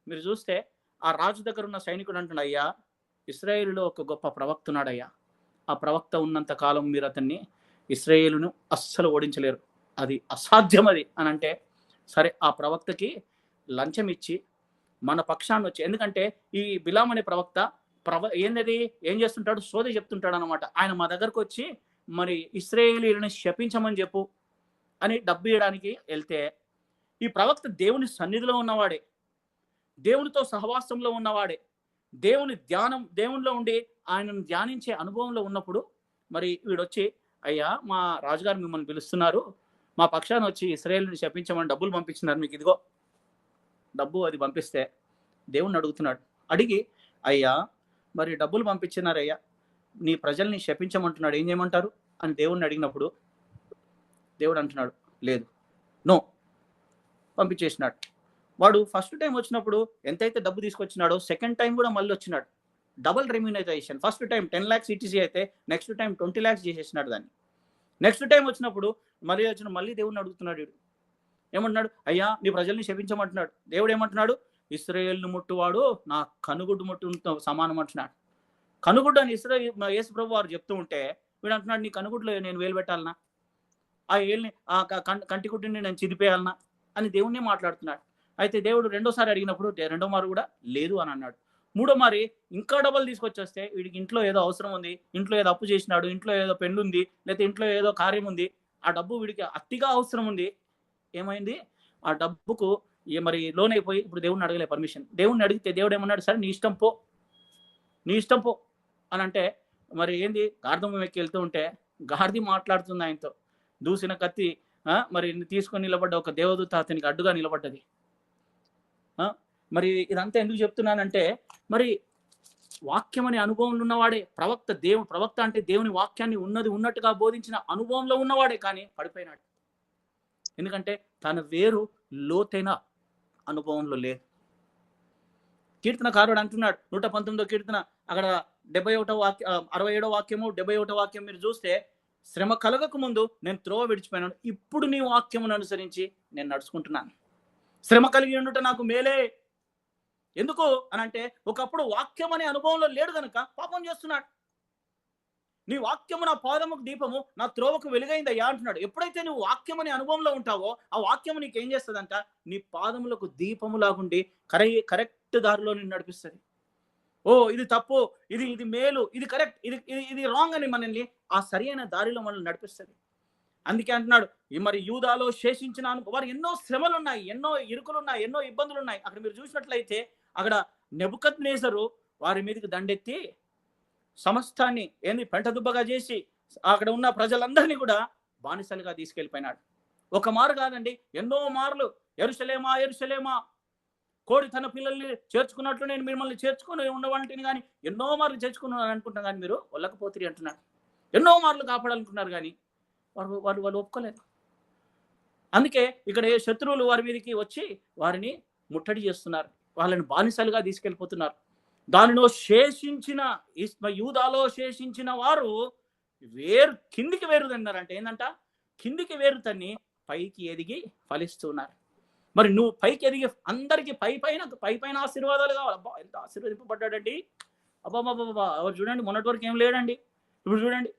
మీరు చూస్తే ఆ రాజు దగ్గర ఉన్న సైనికుడు అంటున్నాడు, అయ్యా ఇశ్రాయేలులో ఒక గొప్ప ప్రవక్త ఉన్నాడయ్యా, ఆ ప్రవక్త ఉన్నంత కాలం మీరు అతన్ని ఇశ్రాయేలును అస్సలు ఓడించలేరు, అది అసాధ్యం అది అని అంటే, సరే ఆ ప్రవక్తకి లంచం ఇచ్చి మన పక్షాన్ని వచ్చి, ఎందుకంటే ఈ బిలాం అనే ప్రవక్త ఏం చేస్తుంటాడు? సోది చెప్తుంటాడు అనమాట. ఆయన మా దగ్గరకు వచ్చి మరి ఇశ్రాయేలీయులను శపించమని చెప్పు అని డబ్బు ఇవ్వడానికి వెళ్తే, ఈ ప్రవక్త దేవుని సన్నిధిలో ఉన్నవాడే, దేవునితో సహవాసంలో ఉన్నవాడే, దేవునిలో ఉండి ఆయనను ధ్యానించే అనుభవంలో ఉన్నప్పుడు మరి వీడొచ్చి, అయ్యా మా రాజుగారు మిమ్మల్ని పిలుస్తున్నారు, మా పక్షాన్ని వచ్చి ఇశ్రాయేలుని శపించమని డబ్బులు పంపించినారు, మీకు ఇదిగో డబ్బు అది పంపిస్తే దేవుణ్ణి అడుగుతున్నాడు. అడిగి, అయ్యా మరి డబ్బులు పంపించినారయ్యా, నీ ప్రజల్ని శపించమంటున్నాడు, ఏం చేయమంటారు అని దేవుణ్ణి అడిగినప్పుడు దేవుడు అంటున్నాడు, లేదు, నో, పంపించేసినాడు. వాడు ఫస్ట్ టైం వచ్చినప్పుడు ఎంతైతే డబ్బు తీసుకొచ్చినాడో సెకండ్ టైం కూడా మళ్ళీ వచ్చినాడు. Double remuneration. First time 10 lakhs ETC అయితే నెక్స్ట్ టైం 20 lakhs చేసేసినాడు దాన్ని. నెక్స్ట్ టైం వచ్చినప్పుడు మళ్ళీ దేవుడిని అడుగుతున్నాడు. వీడు ఏమంటున్నాడు? అయ్యా నీ ప్రజల్ని శపించమంటున్నాడు. దేవుడు ఏమంటున్నాడు? ఇశ్రాయేలును ముట్టువాడు నా కనుగుడ్డు ముట్టు సమానం అంటున్నాడు. కనుగుడ్డు అని యేసు ప్రభు వారు చెప్తూ ఉంటే వీడు అంటున్నాడు, నీ కనుగుడ్లో నేను వేలు పెట్టాలనా, ఆ ఏళ్ళని ఆ కంటిగుడ్డిని నేను చిదిపేయాలనా అని దేవుణ్ణి మాట్లాడుతున్నాడు. అయితే దేవుడు రెండోసారి అడిగినప్పుడు రెండో మారు కూడా లేదు అని అన్నాడు. మూడో మారి ఇంకా డబ్బులు తీసుకొచ్చేస్తే వీడికి ఇంట్లో ఏదో అవసరం ఉంది, ఇంట్లో ఏదో అప్పు చేసినాడు, ఇంట్లో ఏదో పెండ్లు ఉంది, లేకపోతే ఇంట్లో ఏదో కార్యం ఉంది, ఆ డబ్బు వీడికి అతిగా అవసరం ఉంది. ఏమైంది? ఆ డబ్బుకు మరి లోన్ అయిపోయి ఇప్పుడు దేవుడిని అడగలే పర్మిషన్. దేవుడిని అడిగితే దేవుడు ఏమన్నాడు? సరే నీ ఇష్టం పో అని అంటే మరి ఏంది? గార్ధం ఎక్కి వెళ్తూ ఉంటే గాడిద మాట్లాడుతుంది ఆయనతో. దూసిన కత్తి మరి తీసుకొని నిలబడ్డ ఒక దేవదూత అతనికి అడ్డుగా నిలబడ్డది. మరి ఇదంతా ఎందుకు చెప్తున్నానంటే మరి వాక్యం అనే అనుభవంలో ఉన్నవాడే ప్రవక్త అంటే దేవుని వాక్యాన్ని ఉన్నట్టుగా బోధించిన అనుభవంలో ఉన్నవాడే, కానీ పడిపోయినాడు. ఎందుకంటే తన వేరు లోతైన అనుభవంలో లేదు. కీర్తనకారుడు అంటున్నాడు 119వ కీర్తన అక్కడ 67వ వాక్యము 71వ వాక్యం మీరు చూస్తే, శ్రమ కలగక ముందు నేను త్రోవ విడిచిపోయినాను, ఇప్పుడు నీ వాక్యమును అనుసరించి నేను నడుచుకుంటున్నాను. శ్రమ కలిగి ఉండుట నాకు మేలే. ఎందుకు అని అంటే ఒకప్పుడు వాక్యం అనే అనుభవంలో లేడు కనుక పాపం చేస్తున్నాడు. నీ వాక్యము నా పాదముకు దీపము, నా త్రోవకు వెలుగైందయ్యా అంటున్నాడు. ఎప్పుడైతే నువ్వు వాక్యం అనే అనుభవంలో ఉంటావో ఆ వాక్యము నీకేం చేస్తుందంట? నీ పాదములకు దీపములాగుండి కరెక్ట్ దారిలో నిన్ను నడిపిస్తుంది. ఓ ఇది తప్పు, ఇది మేలు, ఇది కరెక్ట్, ఇది రాంగ్ అని మనల్ని ఆ సరైన దారిలో మనల్ని నడిపిస్తుంది. అందుకే అంటున్నాడు మరి యూదాలో శేషించిన వారు ఎన్నో శ్రమలు ఉన్నాయి, ఎన్నో ఇరుకులు ఉన్నాయి, ఎన్నో ఇబ్బందులు ఉన్నాయి. అక్కడ మీరు చూసినట్లయితే అక్కడ నెబుకద్నెజరు వారి మీదకి దండెత్తి సమస్తాన్ని పెంటదుబ్బగా చేసి అక్కడ ఉన్న ప్రజలందరినీ కూడా బానిసలుగా తీసుకెళ్ళిపోయినాడు. ఒక మారు కాదండి, ఎన్నో మార్లు యెరూషలేమా యెరూషలేమా కోడి తన పిల్లల్ని చేర్చుకున్నట్లు నేను మిమ్మల్ని చేర్చుకుని ఉండవంటిని కానీ ఎన్నో మార్లు చేర్చుకున్నాను అనుకుంటున్నా కానీ మీరు ఒళ్ళకపోతిరి అంటున్నాడు. ఎన్నో మార్లు కాపాడాలనుకున్నారు కానీ వాళ్ళు ఒప్పుకోలేదు. అందుకే ఇక్కడ శత్రువులు వారి మీదకి వచ్చి వారిని ముట్టడి చేస్తున్నారు, వాళ్ళని బానిసలుగా తీసుకెళ్ళిపోతున్నారు. దానిలో శేషించిన యూదాలో శేషించిన వారు కిందికి వేరు తన్నారంటే ఏంటంట? కిందికి వేరు తన్ని పైకి ఎదిగి ఫలిస్తున్నారు. మరి నువ్వు పైకి ఎదిగి అందరికి పైపైన ఆశీర్వాదాలు కావాలి. అబ్బా ఎంత ఆశీర్వదింపబడ్డాడండి, అబ్బాబాబా ఎవరు చూడండి, మొన్నటి వరకు ఏం లేడండి, ఇప్పుడు చూడండి.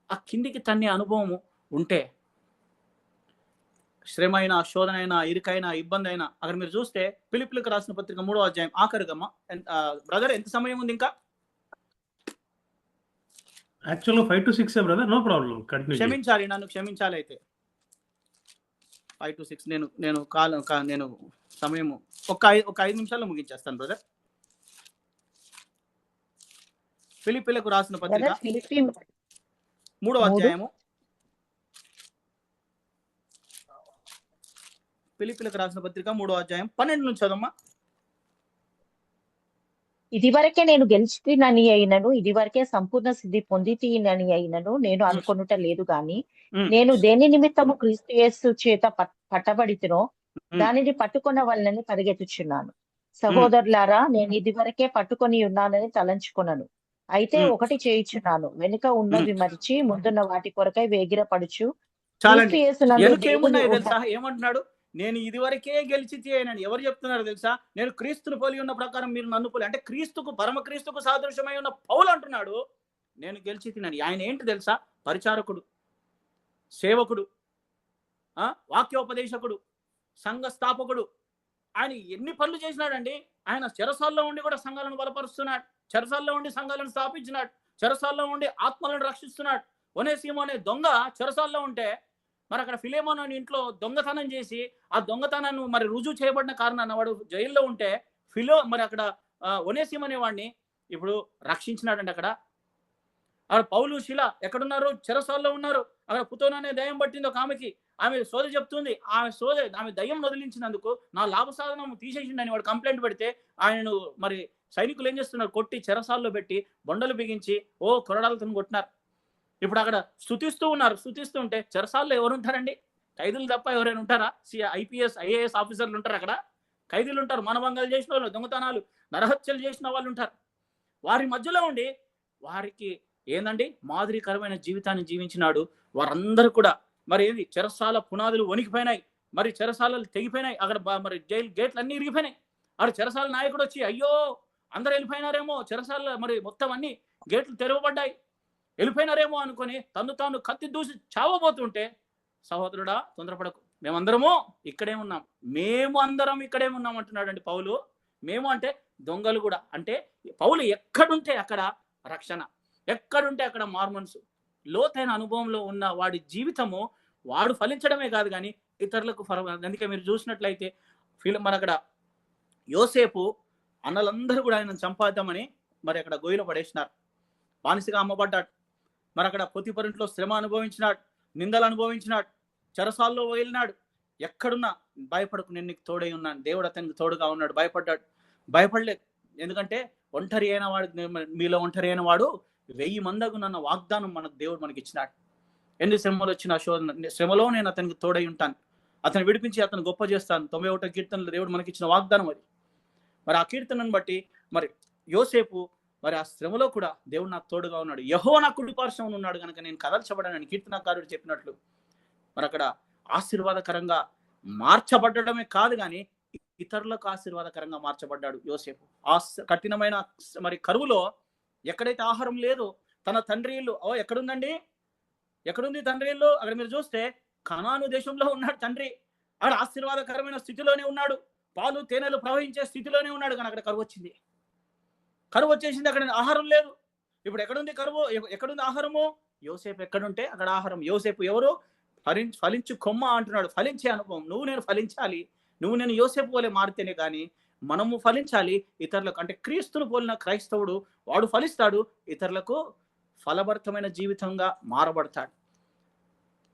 ఆ కిందికి తన్నే అనుభవము ఉంటే శ్రమ అయినా, శోధన అయినా, ఇరుకైనా, ఇబ్బంది అయినా, అక్కడ మీరు చూస్తే ఫిలిప్పీయులకు రాసిన పత్రిక 3వ అధ్యాయం ఆఖరిగమ్మ బ్రదర్ ఎంత సమయం ఉంది ఇంకా? యాక్చువల్గా 5 to 6 బ్రదర్, నో ప్రాబ్లం. క్షమించాలి, నన్ను క్షమించాలి. అయితే 5 to 6 నేను సమయము ఒక 5 నిమిషాల్లో ముగించేస్తాను బ్రదర్. ఫిలిప్పీయులకు రాసిన పత్రిక 3వ అధ్యాయము, ఫిలిప్పీయులకు రాసిన పత్రిక 3వ అధ్యాయం 12 నుంచి చదవమ్మా. ఇదివరకే నేను గెలిచితినని అయినను, ఇదివరకే సంపూర్ణ సిద్ధి పొందితినని అయినను నేను అనుకొనుట లేదు గాని, నేను దేని నిమిత్తము క్రీస్తు యేసు చేత పట్టబడితినో దానిని పట్టుకున్న వాళ్ళని పరిగెత్తుచున్నాను. సహోదరులారా, నేను ఇదివరకే పట్టుకొని ఉన్నానని తలంచుకొనను. అయితే ఒకటి చేయుచున్నాను, వెనుక ఉన్నది మరిచి ముందున్న వాటి కొరకై వేగిరపడుచు ఏమంటున్నాడు? నేను ఇదివరకే గెలిచి అయినని ఎవరు చెప్తున్నారు తెలుసా? నేను క్రీస్తును పోలి ఉన్న ప్రకారం మీరు నన్ను పోలి, అంటే పరమక్రీస్తుకు సాదృశ్యమై ఉన్న పౌలు అంటున్నాడు నేను గెలిచి తినని. ఆయన ఏంటి తెలుసా? పరిచారకుడు, సేవకుడు, వాక్యోపదేశకుడు, సంఘ స్థాపకుడు. ఆయన ఎన్ని పనులు చేసినాడండి. ఆయన చెరసాల్లో ఉండి కూడా సంఘాలను బలపరుస్తున్నాడు, చెరసాల్లో ఉండి సంఘాలను స్థాపించినాడు, చెరసాల్లో ఉండి ఆత్మలను రక్షిస్తున్నాడు. ఒనేసిమో అనే దొంగ చెరసాల్లో ఉంటే మరి అక్కడ ఫిలేమోను అనే ఇంట్లో దొంగతనం చేసి ఆ దొంగతనాన్ని మరి రుజువు చేయబడిన కారణాన్ని వాడు జైల్లో ఉంటే మరి అక్కడ ఒనేసిమో అనేవాడిని ఇప్పుడు రక్షించినాడండి. అక్కడ పౌలు శిల ఎక్కడున్నారు? చెరసాల్లో ఉన్నారు. అక్కడ పుతోన అనే దయ్యం పట్టింది ఒక ఆమెకి. ఆమె సోద చెప్తుంది. ఆమె దయ్యం వదిలించినందుకు నా లాభ సాధనం తీసేసిండని వాడు కంప్లైంట్ పెడితే ఆయనను మరి సైనికులు ఏం చేస్తున్నారు? కొట్టి చెరసాల్లో పెట్టి బొండలు బిగించి కొరడాలతో కొట్టినారు. ఇప్పుడు అక్కడ స్తుతిస్తూ ఉంటే చెరసాల్లో ఎవరు ఉంటారండి? ఖైదులు తప్ప ఎవరైనా ఉంటారా? IPS IAS ఆఫీసర్లు ఉంటారు అక్కడ? ఖైదీలు ఉంటారు, మానభంగాలు చేసిన వాళ్ళు, దొంగతనాలు, నరహత్యలు చేసిన వాళ్ళు ఉంటారు. వారి మధ్యలో ఉండి వారికి ఏందండి మాదిరికరమైన జీవితాన్ని జీవించినాడు. వారందరూ కూడా మరి ఏంది చెరసాల పునాదులు వణికిపోయినాయి, మరి చెరసాలలు తెగిపోయినాయి, అక్కడ మరి జైలు గేట్లు అన్ని ఇరిగిపోయినాయి. అక్కడ చెరసాల నాయకుడు వచ్చి అయ్యో అందరు వెళ్ళిపోయినారేమో, చెరసాల మరి మొత్తం అన్ని గేట్లు తెరవబడ్డాయి, వెళ్ళిపోయినారేమో అనుకొని తను తాను కత్తి దూసి చావబోతుంటే, సహోదరుడా తొందరపడకు, మేమందరము ఇక్కడే ఉన్నాం, మేము అందరం ఇక్కడే ఉన్నాం అంటున్నాడు అండి పౌలు. మేము అంటే దొంగలు కూడా. అంటే పౌలు ఎక్కడుంటే అక్కడ రక్షణ, ఎక్కడుంటే అక్కడ మార్మన్సు. లోతైన అనుభవంలో ఉన్న వాడి జీవితము వాడు ఫలించడమే కాదు కానీ ఇతరులకు అందుకే మీరు చూసినట్లయితే మన అక్కడ యోసేపు అన్నలందరూ కూడా ఆయన చంపాద్దామని మరి అక్కడ గొయ్యిలో పడేసినారు, బానిసగా అమ్మబడ్డాడు. మరి అక్కడ పొతిపరింట్లో శ్రమ అనుభవించినాడు, నిందలు అనుభవించినాడు, చెరసాల్లో వెళ్ళినాడు. ఎక్కడున్నా భయపడకు, నేను నీకు తోడై ఉన్నాను, దేవుడు అతనికి తోడుగా ఉన్నాడు. భయపడలేదు. ఎందుకంటే ఒంటరి అయిన వాడు, మీలో ఒంటరి అయిన వాడు 1000 మందకు నన్న వాగ్దానం మన దేవుడు మనకి ఇచ్చినాడు. ఎన్ని శ్రమలు వచ్చిన శ్రమలో నేను అతనికి తోడై ఉంటాను, అతను విడిపించి అతను గొప్ప చేస్తాను. 91 కీర్తనలు దేవుడు మనకి ఇచ్చిన వాగ్దానం అది. మరి ఆ కీర్తనను బట్టి మరి యోసేపు మరి ఆ శ్రమలో కూడా దేవుడు నాకు తోడుగా ఉన్నాడు, యెహోవా నా కుడి పార్శ్వమున ఉన్నాడు కనుక నేను కదల్చబడనని కీర్తనకారుడు చెప్పినట్లు మరి అక్కడ ఆశీర్వాదకరంగా మార్చబడమే కాదు కానీ ఇతరులకు ఆశీర్వాదకరంగా మార్చబడ్డాడు యోసేపు. ఆ కఠినమైన మరి కరువులో ఎక్కడైతే ఆహారం లేదో తన తండ్రి ఇల్లు, ఎక్కడుందండి, ఎక్కడుంది తండ్రి ఇల్లు? అక్కడ మీరు చూస్తే కనాను దేశంలో ఉన్నాడు తండ్రి. అక్కడ ఆశీర్వాదకరమైన స్థితిలోనే ఉన్నాడు, పాలు తేనెలు ప్రవహించే స్థితిలోనే ఉన్నాడు. కానీ అక్కడ కరువు వచ్చింది, కరువు వచ్చేసింది, అక్కడ ఆహారం లేదు. ఇప్పుడు ఎక్కడుంది కరువు, ఎక్కడుంది ఆహారము? యోసేపు ఎక్కడుంటే అక్కడ ఆహారం. యోసేపు ఎవరు? ఫలించు కొమ్మ అంటున్నాడు, ఫలించే అనుభవం. నువ్వు నేను ఫలించాలి, నువ్వు నేను యోసేపు వలె మారితేనే కానీ మనము ఫలించాలి ఇతరులకు. అంటే క్రీస్తును పోలిన క్రైస్తవుడు వాడు ఫలిస్తాడు, ఇతరులకు ఫలభరితమైన జీవితంగా మారబడతాడు.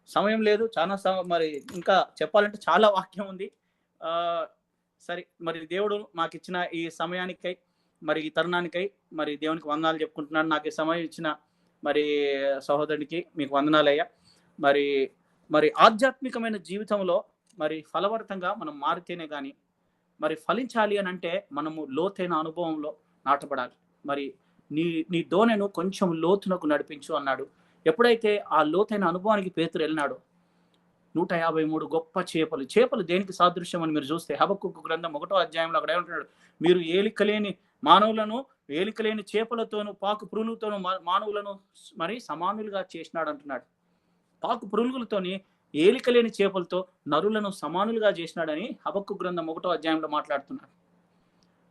సమయం లేదు, చాలా మరి ఇంకా చెప్పాలంటే చాలా వాక్యం ఉంది. సరే, మరి దేవుడు మాకు ఇచ్చిన ఈ సమయానికై మరి ఈ తరుణానికై మరి దేవునికి వందనాలు చెప్పుకుంటున్నాను. నాకు ఈ సమయం ఇచ్చిన మరి సహోదరునికి మీకు వందనాలయ్యా. మరి మరి ఆధ్యాత్మికమైన జీవితంలో మరి ఫలవర్తంగా మనం మారితేనే కానీ మరి ఫలించాలి అని అంటే మనము లోతైన అనుభవంలో నాటబడాలి. మరి నీ దోణెను కొంచెం లోతునకు నడిపించు అన్నాడు. ఎప్పుడైతే ఆ లోతైన అనుభవానికి పేతురు వెళ్ళినాడో 153 గొప్ప చేపలు దేనికి సాదృశ్యం అని మీరు చూస్తే హబక్కూకు గ్రంథం 1వ అధ్యాయంలో అక్కడ ఏమంటున్నాడు, మీరు ఏలికలేని మానవులను ఏలికలేని చేపలతోనూ పాకు పురుగులతోనూ మానవులను మరి సమానులుగా చేసినాడు అంటున్నాడు. పాకు పురుగులతోని ఏలికలేని చేపలతో నరులను సమానులుగా చేసినాడని హబక్కూకు గ్రంథం 1వ అధ్యాయంలో మాట్లాడుతున్నాడు.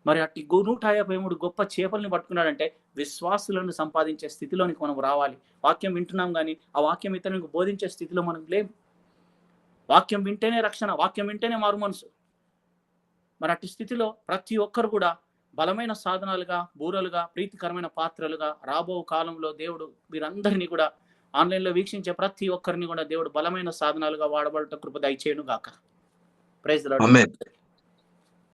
మరి అట్టి 153 గొప్ప చేపల్ని పట్టుకున్నాడంటే విశ్వాసులను సంపాదించే స్థితిలోనికి మనం రావాలి. వాక్యం వింటున్నాం కానీ ఆ వాక్యం ఇతరులకు బోధించే స్థితిలో మనం లేము. వాక్యం వింటేనే రక్షణ, వాక్యం వింటేనే మారు మనసు. మరి అట్టి స్థితిలో ప్రతి ఒక్కరు కూడా బలమైన సాధనాలుగా, బూరలుగా, ప్రీతికరమైన పాత్రలుగా రాబో కాలంలో దేవుడు వీరందరినీ కూడా ఆన్లైన్లో వీక్షించే ప్రతి ఒక్కరిని కూడా దేవుడు బలమైన సాధనాలుగా వాడబడట కృప దయచేయును గాక. Praise the lord.